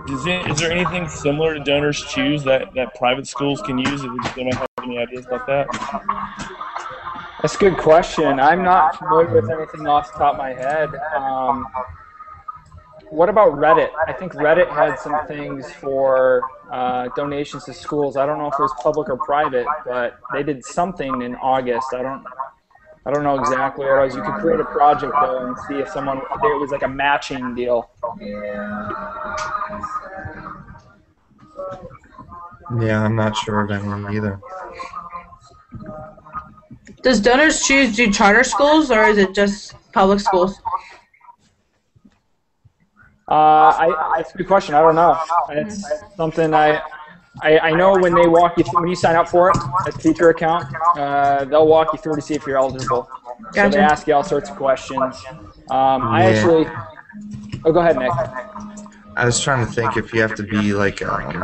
H: Is there anything similar to Donors Choose that private schools can use? If you might have any ideas about that?
A: That's a good question. I'm not familiar with anything off the top of my head. What about Reddit? I think Reddit had some things for donations to schools. I don't know if it was public or private, but they did something in August. I don't know exactly what it was. You could create a project though and see if someone, it was like a matching deal.
F: Yeah, I'm not sure of any either.
G: Does Donors Choose do charter schools, or is it just public schools?
A: That's a good question. I don't know. It's something I know when they walk you through, when you sign up for it, a teacher account, they'll walk you through to see if you're eligible.
G: Gotcha.
A: So they ask you all sorts of questions. I actually, go ahead, Nick.
F: I was trying to think if you have to be like like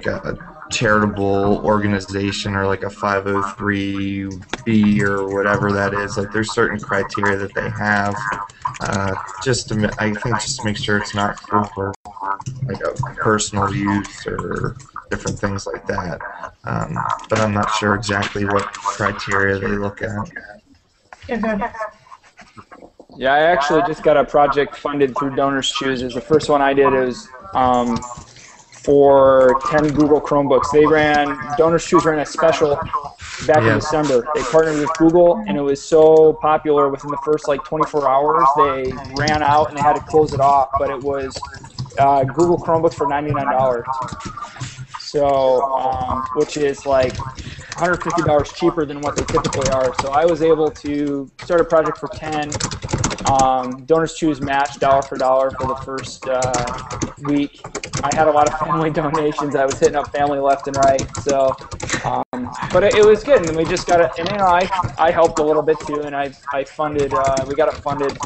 F: a charitable organization or like a 503B or whatever that is. Like there's certain criteria that they have just to make sure it's not for like a personal use or different things like that. But I'm not sure exactly what criteria they look at.
A: Yeah, I actually just got a project funded through Donors Choose. The first one I did is for 10 Google Chromebooks. Donors Choose ran a special back in December. They partnered with Google, and it was so popular within the first like 24 hours, they ran out and they had to close it off. But it was Google Chromebooks for $99. So, which is like $150 cheaper than what they typically are. So I was able to start a project for 10. Donors Choose matched dollar for dollar for the first week. I had a lot of family donations. I was hitting up family left and right. So, but it was good, and we just got it. And I helped a little bit too, and I funded. We got it funded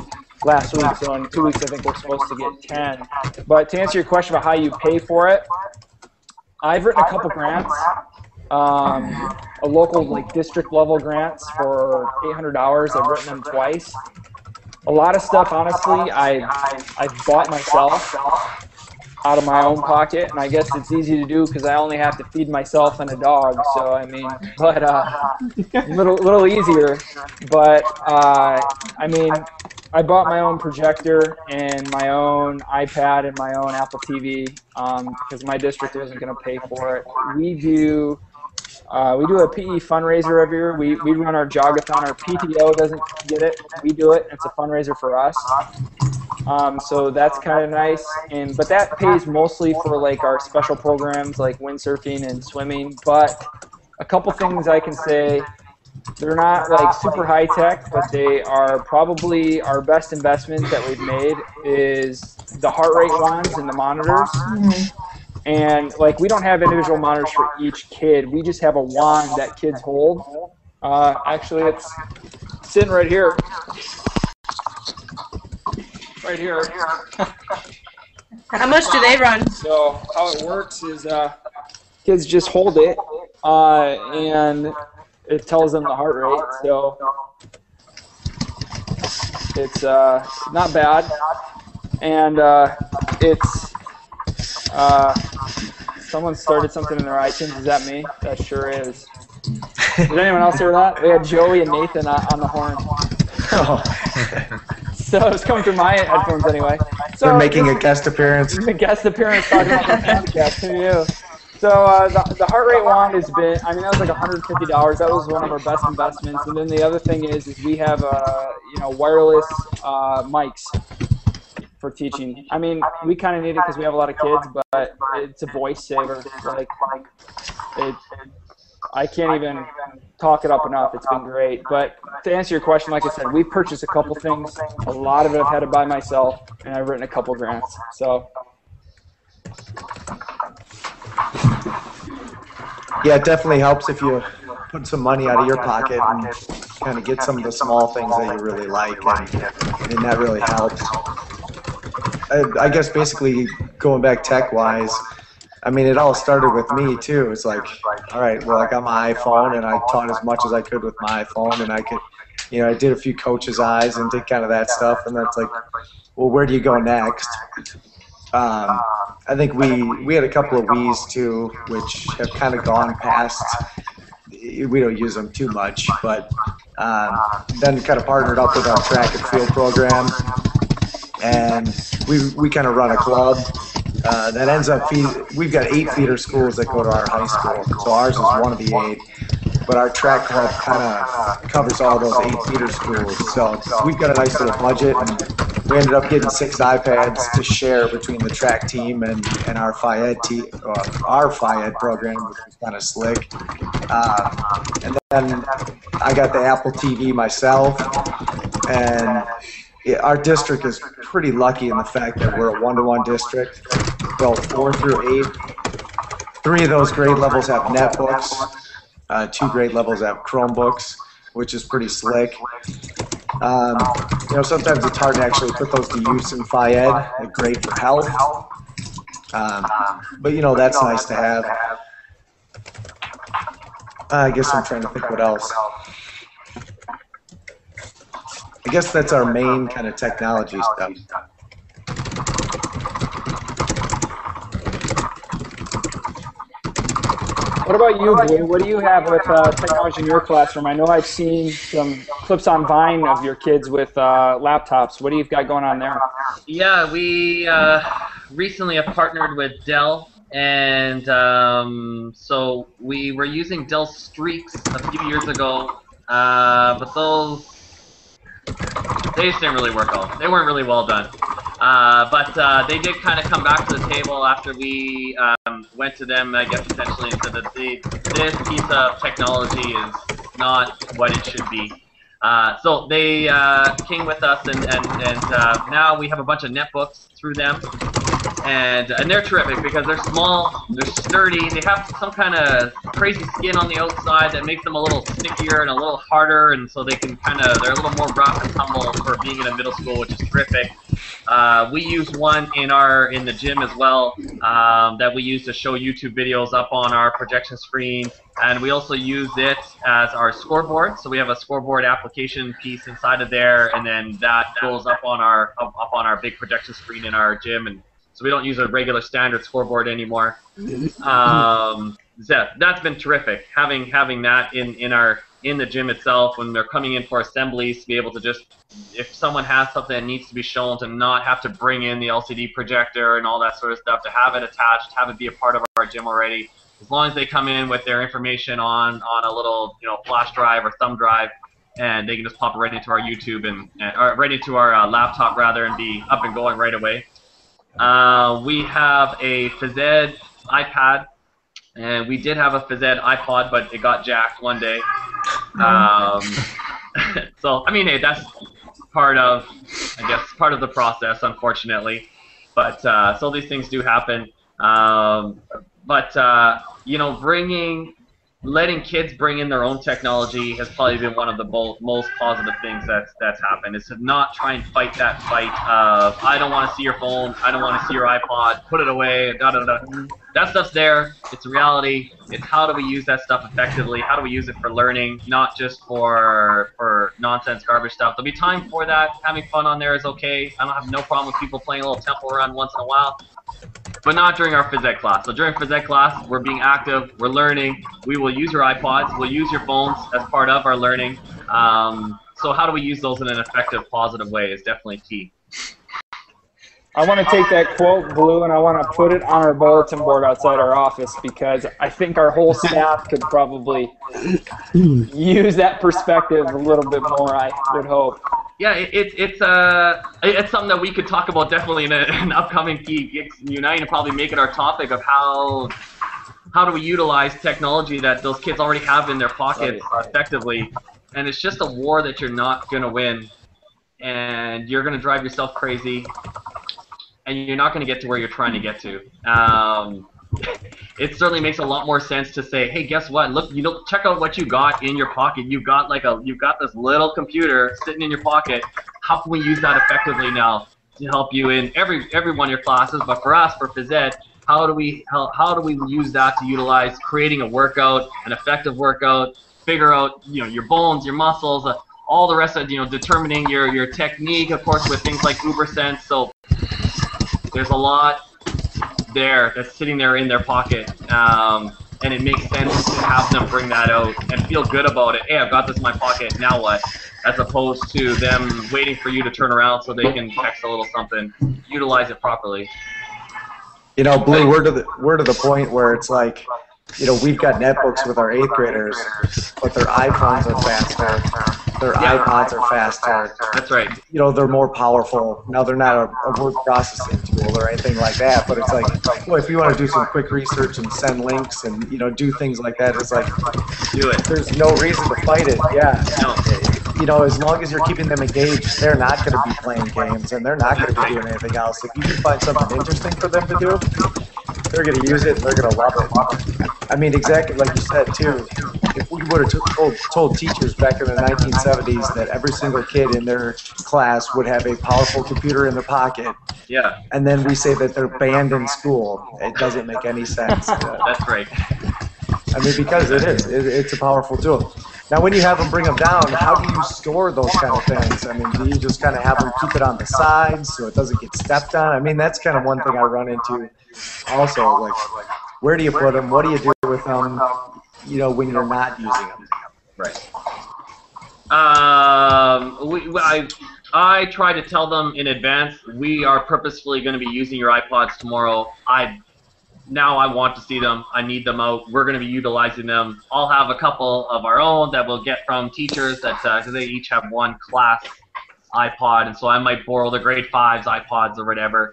A: last week. So in 2 weeks, I think we're supposed to get 10. But to answer your question about how you pay for it, I've written a couple grants. A local like district level grants for $800. I've written them twice. A lot of stuff, honestly, I've bought myself out of my own pocket, and I guess it's easy to do because I only have to feed myself and a dog. So I mean, but little easier. But I mean, I bought my own projector and my own iPad and my own Apple TV because my district wasn't going to pay for it. We do a PE fundraiser every year. We run our jogathon. Our PTO doesn't get it. We do it. It's a fundraiser for us. So that's kind of nice. But that pays mostly for like our special programs like windsurfing and swimming. But a couple things I can say. They're not like super high tech, but they are probably our best investment that we've made is the heart rate wands and the monitors. And like we don't have individual monitors for each kid. We just have a wand that kids hold. Actually, it's sitting right here. Right here.
G: How much do they run?
A: So how it works is kids just hold it and it tells them the heart rate, so it's not bad, and it's someone started something in their iTunes. Is that me? That sure is. Did anyone else hear that? We had Joey and Nathan on the horn. So it's coming through my headphones anyway. So
E: they're making a guest appearance.
A: A guest appearance talking about the podcast. Who knew? So the heart rate wand has been, I mean, that was like $150. That was one of our best investments. And then the other thing is we have wireless mics for teaching. I mean, we kind of need it because we have a lot of kids, but it's a voice saver. Like, I can't even talk it up enough. It's been great. But to answer your question, like I said, we've purchased a couple things. A lot of it I've had to buy myself, and I've written a couple grants. So.
E: Yeah, it definitely helps if you put some money out of your pocket and kind of get some of the small things that you really like, and that really helps. I guess basically going back tech-wise, I mean, it all started with me too. It's like, all right, well, I got my iPhone and I taught as much as I could with my iPhone, and I could, I did a few coaches' eyes and did kind of that stuff, and that's like, well, where do you go next? I think we had a couple of Wii's too, which have kind of gone past. We don't use them too much, but then kind of partnered up with our track and field program, and we kind of run a club that ends up we've got 8 feeder schools that go to our high school, so ours is one of the 8. But our track club kind of covers all those 8 feeder schools, so we've got a nice little budget, and we ended up getting 6 iPads to share between the track team and our Phi Ed our Phi Ed program, which was kind of slick. And then I got the Apple TV myself, and our district is pretty lucky in the fact that we're a 1-to-1 district. So 4 through 8, 3 of those grade levels have netbooks. 2 grade levels have Chromebooks, which is pretty slick. Sometimes it's hard to actually put those to use in Phi Ed. They're great for health. But that's nice to have. I guess I'm trying to think what else. I guess that's our main kind of technology stuff.
A: What about you, Blue? What do you have with technology in your classroom? I know I've seen some clips on Vine of your kids with laptops. What do you got going on there?
B: Yeah, we recently have partnered with Dell, and so we were using Dell Streaks a few years ago, but those, they just didn't really work well. They weren't really well done. But they did kind of come back to the table after we went to them, I guess, essentially, and said that this piece of technology is not what it should be. So they came with us, and now we have a bunch of netbooks through them. And they're terrific because they're small, they're sturdy, they have some kind of crazy skin on the outside that makes them a little stickier and a little harder, and so they can they're a little more rough and tumble for being in a middle school, which is terrific. We use one in the gym as well that we use to show YouTube videos up on our projection screen, and we also use it as our scoreboard. So we have a scoreboard application piece inside of there, and then that goes up on our big projection screen in our gym, and so we don't use a regular standard scoreboard anymore. So that's been terrific, having that in our in the gym itself when they're coming in for assemblies to be able to just, if someone has something that needs to be shown, to not have to bring in the LCD projector and all that sort of stuff, to have it attached, have it be a part of our gym already. As long as they come in with their information on a little, you know, flash drive or thumb drive, and they can just pop it right into our YouTube or right into our laptop rather, and be up and going right away. We have a phys ed iPad, and we did have a phys ed iPod, but it got jacked one day. So I mean, hey, that's part of, I guess, part of the process, unfortunately. But so these things do happen. You know, letting kids bring in their own technology has probably been one of the most positive things that's happened. Is to not try and fight that fight of, I don't want to see your phone, I don't want to see your iPod, put it away, da da da. That stuff's there. It's a reality. It's how do we use that stuff effectively? How do we use it for learning, not just for nonsense garbage stuff? There'll be time for that. Having fun on there is okay. I don't have no problem with people playing a little Temple Run once in a while. But not during our phys ed class. So during phys ed class, we're being active, we're learning. We will use your iPods, we'll use your phones as part of our learning. So how do we use those in an effective, positive way is definitely key.
A: I want to take that quote, Blue, and I want to put it on our bulletin board outside our office, because I think our whole staff could probably use that perspective a little bit more, I would hope.
B: Yeah, it's something that we could talk about definitely in an upcoming Geeks Unite, and probably make it our topic of how do we utilize technology that those kids already have in their pockets effectively. And it's just a war that you're not going to win, and you're going to drive yourself crazy, and you're not going to get to where you're trying to get to. It certainly makes a lot more sense to say, hey, guess what? Look, check out what you got in your pocket. You've got this little computer sitting in your pocket. How can we use that effectively now to help you in every one of your classes? But for us, for phys ed, how do we use that to utilize creating a workout, an effective workout, figure out, you know, your bones, your muscles, all the rest of, you know, determining your technique, of course, with things like UberSense. So there's a lot there that's sitting there in their pocket, and it makes sense to have them bring that out and feel good about it. Hey, I've got this in my pocket, now what? As opposed to them waiting for you to turn around so they can text a little something. Utilize it properly.
E: You know, Blue, we're to the point where it's like, you know, we've got netbooks with our 8th graders, but their iPhones are faster, their iPods are faster.
B: That's right.
E: You know, they're more powerful. Now, they're not a word processing tool or anything like that, but it's like, well, if you want to do some quick research and send links and, you know, do things like that, it's like,
B: do it.
E: There's no reason to fight it. Yeah.
B: No.
E: You know, as long as you're keeping them engaged, they're not going to be playing games, and they're not going to be doing anything else. If you can find something interesting for them to do, they're going to use it, and they're going to love it. I mean, exactly like you said, too. If we would have told teachers back in the 1970s that every single kid in their class would have a powerful computer in their pocket,
B: yeah,
E: and then we say that they're banned in school, it doesn't make any sense.
B: That's right.
E: I mean, because it is. It's a powerful tool. Now, when you have them bring them down, how do you store those kind of things? I mean, do you just kind of have them keep it on the sides so it doesn't get stepped on? I mean, that's kind of one thing I run into also. Like, where do you put them? What do you do with them, you know, when you're not using them?
B: Right. I try to tell them in advance, we are purposefully going to be using your iPods tomorrow. Now I want to see them. I need them out. We're going to be utilizing them. I'll have a couple of our own that we'll get from teachers that because they each have one class iPod, and so I might borrow the grade 5's iPods or whatever.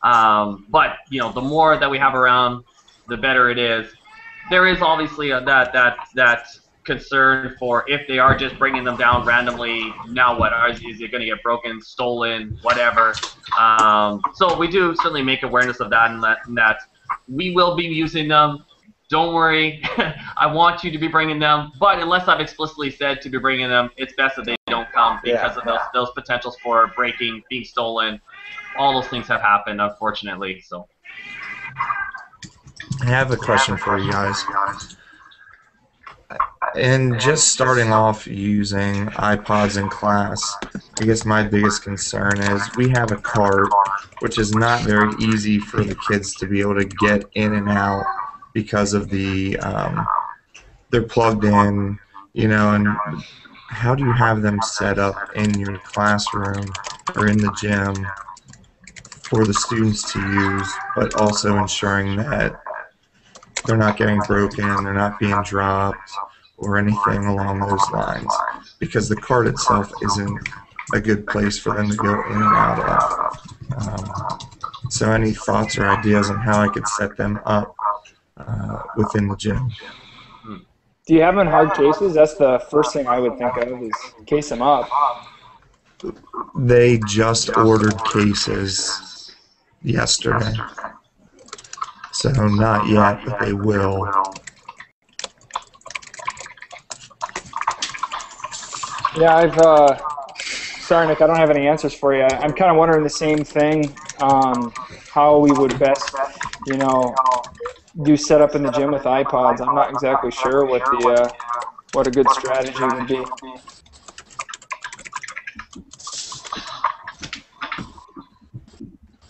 B: But you know, the more that we have around, the better it is. There is obviously that concern for if they are just bringing them down randomly. Now what? Is it going to get broken, stolen, whatever? So we do certainly make awareness of that, and that we will be using them. Don't worry. I want you to be bringing them, but unless I've explicitly said to be bringing them, it's best that they don't come because of those potentials for breaking, being stolen. All those things have happened, unfortunately. So
F: I have a question for you guys. And just starting off using iPods in class, I guess my biggest concern is we have a cart, which is not very easy for the kids to be able to get in and out because of the they're plugged in you know, and how do you have them set up in your classroom or in the gym for the students to use, but also ensuring that they're not getting broken, they're not being dropped, or anything along those lines, because the cart itself isn't a good place for them to go in and out of. So any thoughts or ideas on how I could set them up within the gym?
A: Do you have them in hard cases? That's the first thing I would think of, is case them up.
F: They just ordered cases yesterday. So not yet, but they will.
A: Yeah, sorry, Nick, I don't have any answers for you. I'm kind of wondering the same thing, how we would best, you know, do setup in the gym with iPods. I'm not exactly sure what a good strategy would be.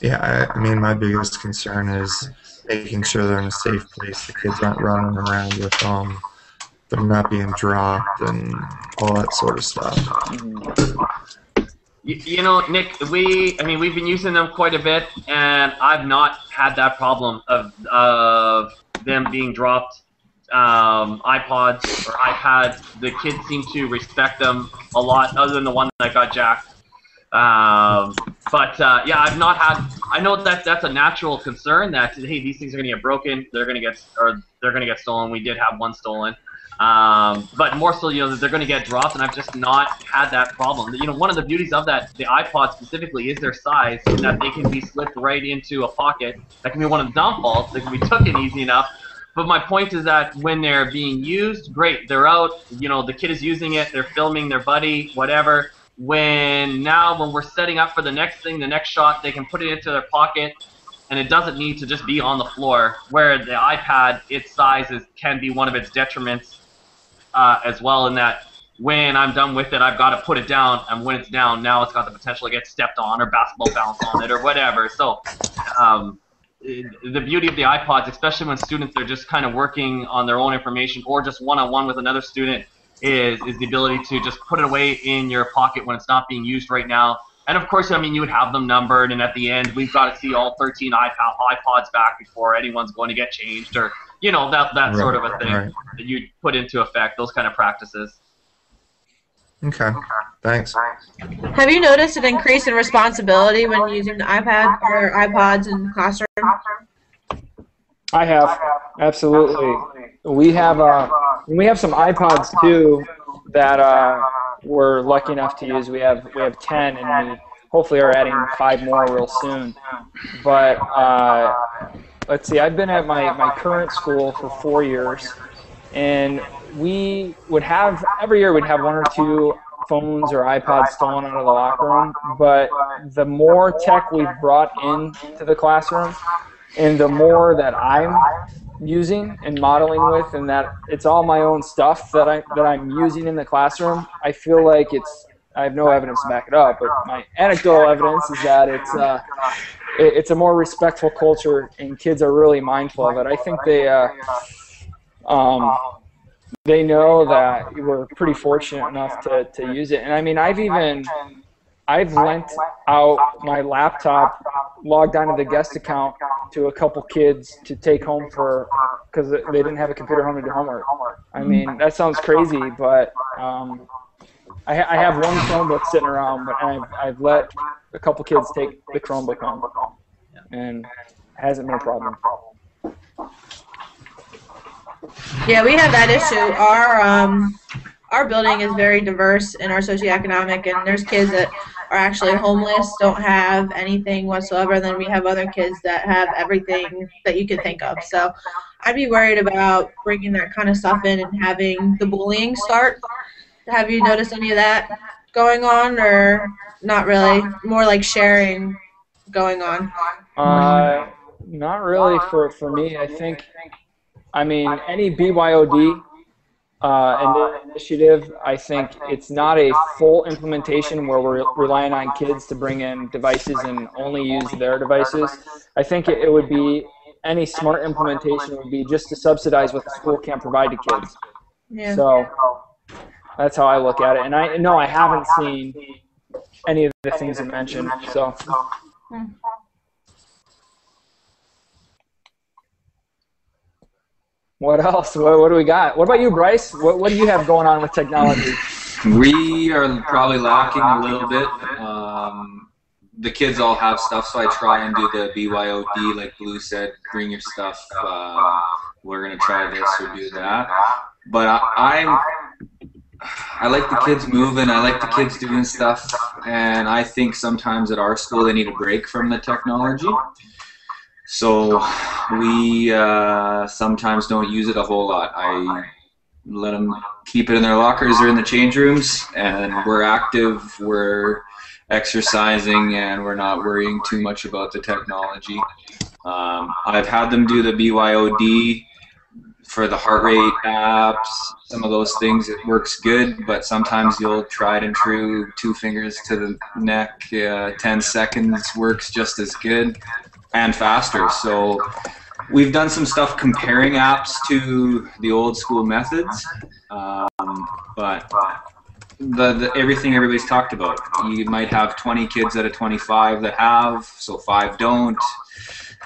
F: Yeah, I mean, my biggest concern is making sure they're in a safe place. The kids aren't running around with them. They're not being dropped and all that sort of stuff.
B: You know, Nick, we've been using them quite a bit, and I've not had that problem of them being dropped. iPods or iPads, the kids seem to respect them a lot, other than the one that got jacked. Yeah, I've not had. I know that that's a natural concern. That, hey, these things are going to get broken. They're going to get stolen. We did have one stolen. But more so, you know, they're going to get dropped, and I've just not had that problem. You know, one of the beauties of that, the iPod specifically, is their size, in that they can be slipped right into a pocket. That can be one of the downfalls. They can be taken easy enough. But my point is that when they're being used, great, they're out. You know, the kid is using it. They're filming their buddy, whatever. When we're setting up for the next thing, the next shot, they can put it into their pocket, and it doesn't need to just be on the floor. Where the iPad, its size can be one of its detriments as well, in that when I'm done with it, I've got to put it down, and when it's down, now it's got the potential to get stepped on or basketball bounce on it or whatever. So the beauty of the iPods, especially when students are just kind of working on their own information or just one-on-one with another student, is the ability to just put it away in your pocket when it's not being used right now. And of course, I mean, you would have them numbered, and at the end, we've got to see all 13 iPods back before anyone's going to get changed, or, you know, that right, sort of a thing that you'd put into effect, those kind of practices.
F: Okay, thanks.
G: Have you noticed an increase in responsibility when using the iPad or iPods in the classroom?
A: I have, absolutely. We have some iPods too that we're lucky enough to use. We have 10, and we hopefully are adding 5 more real soon. But let's see, I've been at my current school for 4 years, and we would have, every year we'd have 1 or 2 phones or iPods stolen out of the locker room. But the more tech we've brought into the classroom, and the more that I'm using and modeling with, and that it's all my own stuff that I'm using in the classroom, I feel like I have no evidence to back it up, but my anecdotal evidence is that it's a more respectful culture, and kids are really mindful of it. I think they know that we're pretty fortunate enough to use it. And I mean, I've lent out my laptop, logged onto the guest account to a couple kids to take home because they didn't have a computer home to do homework. I mean, that sounds crazy, but I have one Chromebook sitting around, but I've let a couple kids take the Chromebook home, and it hasn't been a problem.
G: Yeah, we have that issue. Our building is very diverse in our socioeconomic, and there's kids that are actually homeless, don't have anything whatsoever, and then we have other kids that have everything that you could think of. So I'd be worried about bringing that kind of stuff in and having the bullying start. Have you noticed any of that going on, or not really? More like sharing going on?
A: Not really for me. I think, I mean, any BYOD initiative, I think it's not a full implementation where we're relying on kids to bring in devices and only use their devices. I think it would be, any smart implementation would be just to subsidize what the school can't provide to kids.
G: Yeah.
A: So That's how I look at it. And I haven't seen any of the things you mentioned. So. What else? What do we got? What about you, Bryce? What do you have going on with technology?
I: We are probably lacking a little bit. The kids all have stuff, so I try and do the BYOD, like Blue said, bring your stuff. We're going to try this or do that. But I like the kids moving. I like the kids doing stuff. And I think sometimes at our school they need a break from the technology. So we sometimes don't use it a whole lot. I let them keep it in their lockers or in the change rooms, and we're active, we're exercising, and we're not worrying too much about the technology. I've had them do the BYOD for the heart rate apps, some of those things. It works good, but sometimes you'll tried and true, 2 fingers to the neck, 10 seconds works just as good and faster. So we've done some stuff comparing apps to the old school methods, but everything everybody's talked about. You might have 20 kids out of 25 that have, so 5 don't.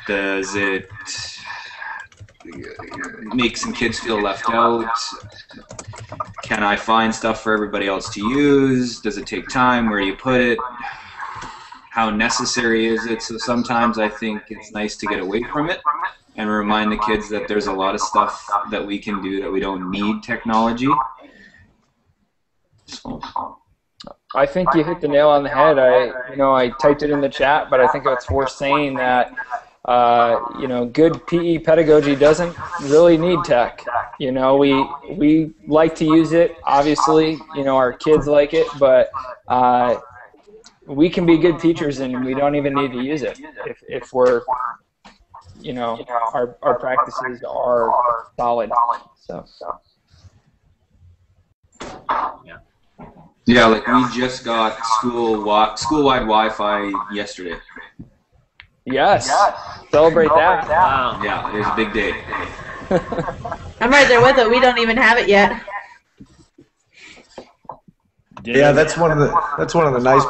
I: Does it make some kids feel left out? Can I find stuff for everybody else to use? Does it take time? Where do you put it? How necessary is it? So sometimes I think it's nice to get away from it and remind the kids that there's a lot of stuff that we can do that we don't need technology. So.
A: I think you hit the nail on the head. I typed it in the chat, but I think it's worth saying that good PE pedagogy doesn't really need tech. We like to use it. Obviously, our kids like it, but we can be good teachers and we don't even need to use it if we're, our practices are solid. So.
I: Yeah, like we just got school-wide Wi-Fi yesterday.
A: Yes. Celebrate that.
B: Wow.
I: Yeah, it was a big day.
G: I'm right there with it. We don't even have it yet.
E: Yeah, that's one of the nice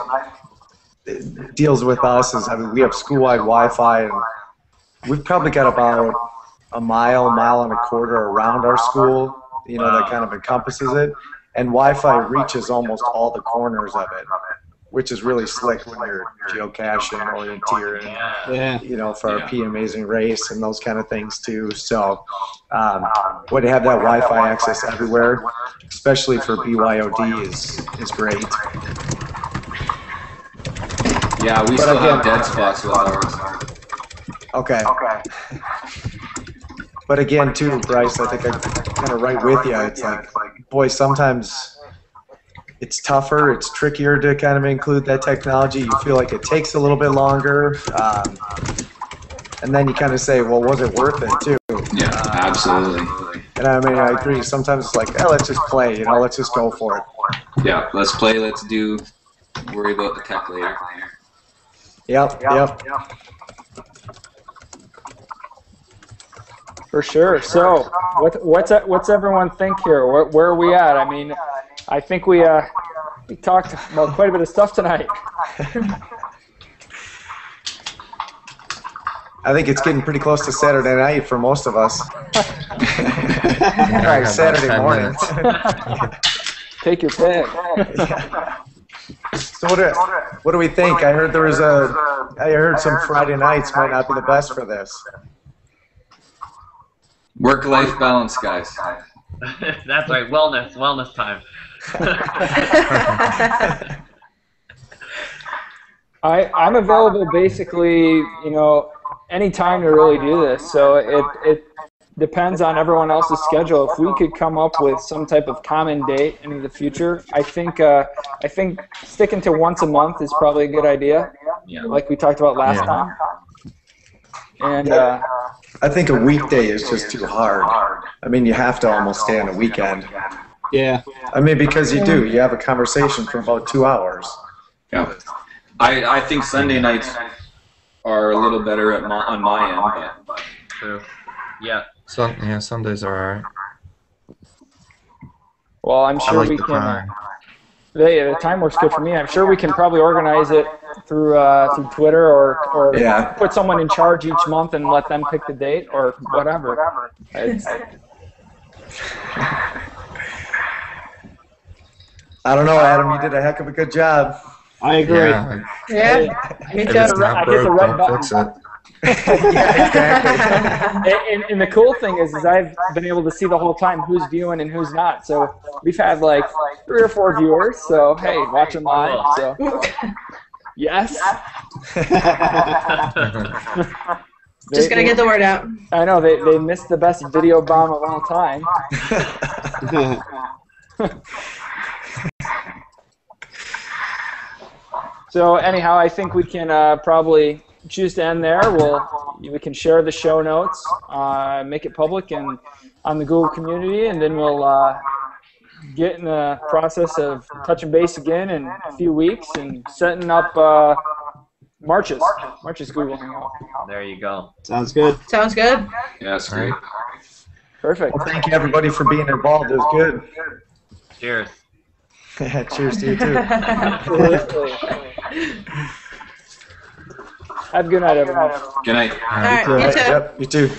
E: deals with us is, we have school-wide Wi-Fi, and we've probably got about a mile and a quarter around our school, that kind of encompasses it. And Wi-Fi reaches almost all the corners of it, which is really slick when you're geocaching, orienteering, for our P Amazing Race and those kind of things too. So when you have that Wi-Fi access everywhere, especially for BYOD, is great.
I: Yeah, we still have dead spots with ours.
E: Okay. But again, too, Bryce, I think I'm kind of right with you. It's like, boy, sometimes it's tougher, it's trickier to kind of include that technology. You feel like it takes a little bit longer. And then you kind of say, well, was it worth it, too?
I: Yeah, absolutely.
E: And I agree. Sometimes it's like, let's just play, let's just go for it.
I: Yeah, let's play, let's worry about the tech later.
E: Yep.
A: For sure. So, what's everyone think here? Where are we at? I think we talked about quite a bit of stuff tonight.
E: I think it's getting pretty close to Saturday night for most of us. All right, Saturday morning.
A: Take your pick.
E: So what do we think? I heard I heard some Friday nights might not be the best for this.
I: Work-life balance, guys.
B: That's right. Wellness time.
A: I'm available basically, any time to really do this. So it depends on everyone else's schedule. If we could come up with some type of common date in the future, I think sticking to once a month is probably a good idea.
I: Yeah.
A: Like we talked about last time. And
E: I think a weekday is just too hard. You have to almost stay on a weekend.
D: Yeah.
E: Because you have a conversation for about 2 hours.
I: Yeah. I think Sunday nights are a little better on my end, but
B: true. Yeah.
F: Sundays are alright.
A: Well, I'm
F: I
A: sure
F: like
A: we
F: the
A: can.
F: time.
A: The time works good for me. I'm sure we can probably organize it through Twitter or
E: Yeah.
A: put someone in charge each month and let them pick the date or whatever.
E: I don't know, Adam. You did a heck of a good job.
D: I agree.
F: Yeah,
G: Yeah, me
F: if
G: too.
F: it's
A: I
F: not
A: hit the
F: broke,
A: red
F: don't fix it.
E: Yeah, exactly.
A: And the cool thing is I've been able to see the whole time who's viewing and who's not. So we've had like 3 or 4 viewers. So hey, watch them live. So yes.
G: Just gotta get the word out.
A: I know they missed the best video bomb of all time. So anyhow, I think we can probably choose to end there. We can share the show notes, make it public and on the Google community, and then we'll get in the process of touching base again in a few weeks and setting up March's Google Hangout.
B: There you go.
D: Sounds good.
G: Sounds good.
I: Yeah, that's great.
A: Perfect.
E: Well, thank you everybody for being involved. It was good.
B: Cheers.
E: Cheers to you too.
A: Absolutely. Have a good night, everyone.
I: Good night.
G: All right,
F: All
G: you
F: right.
G: too.
E: Yep, you too.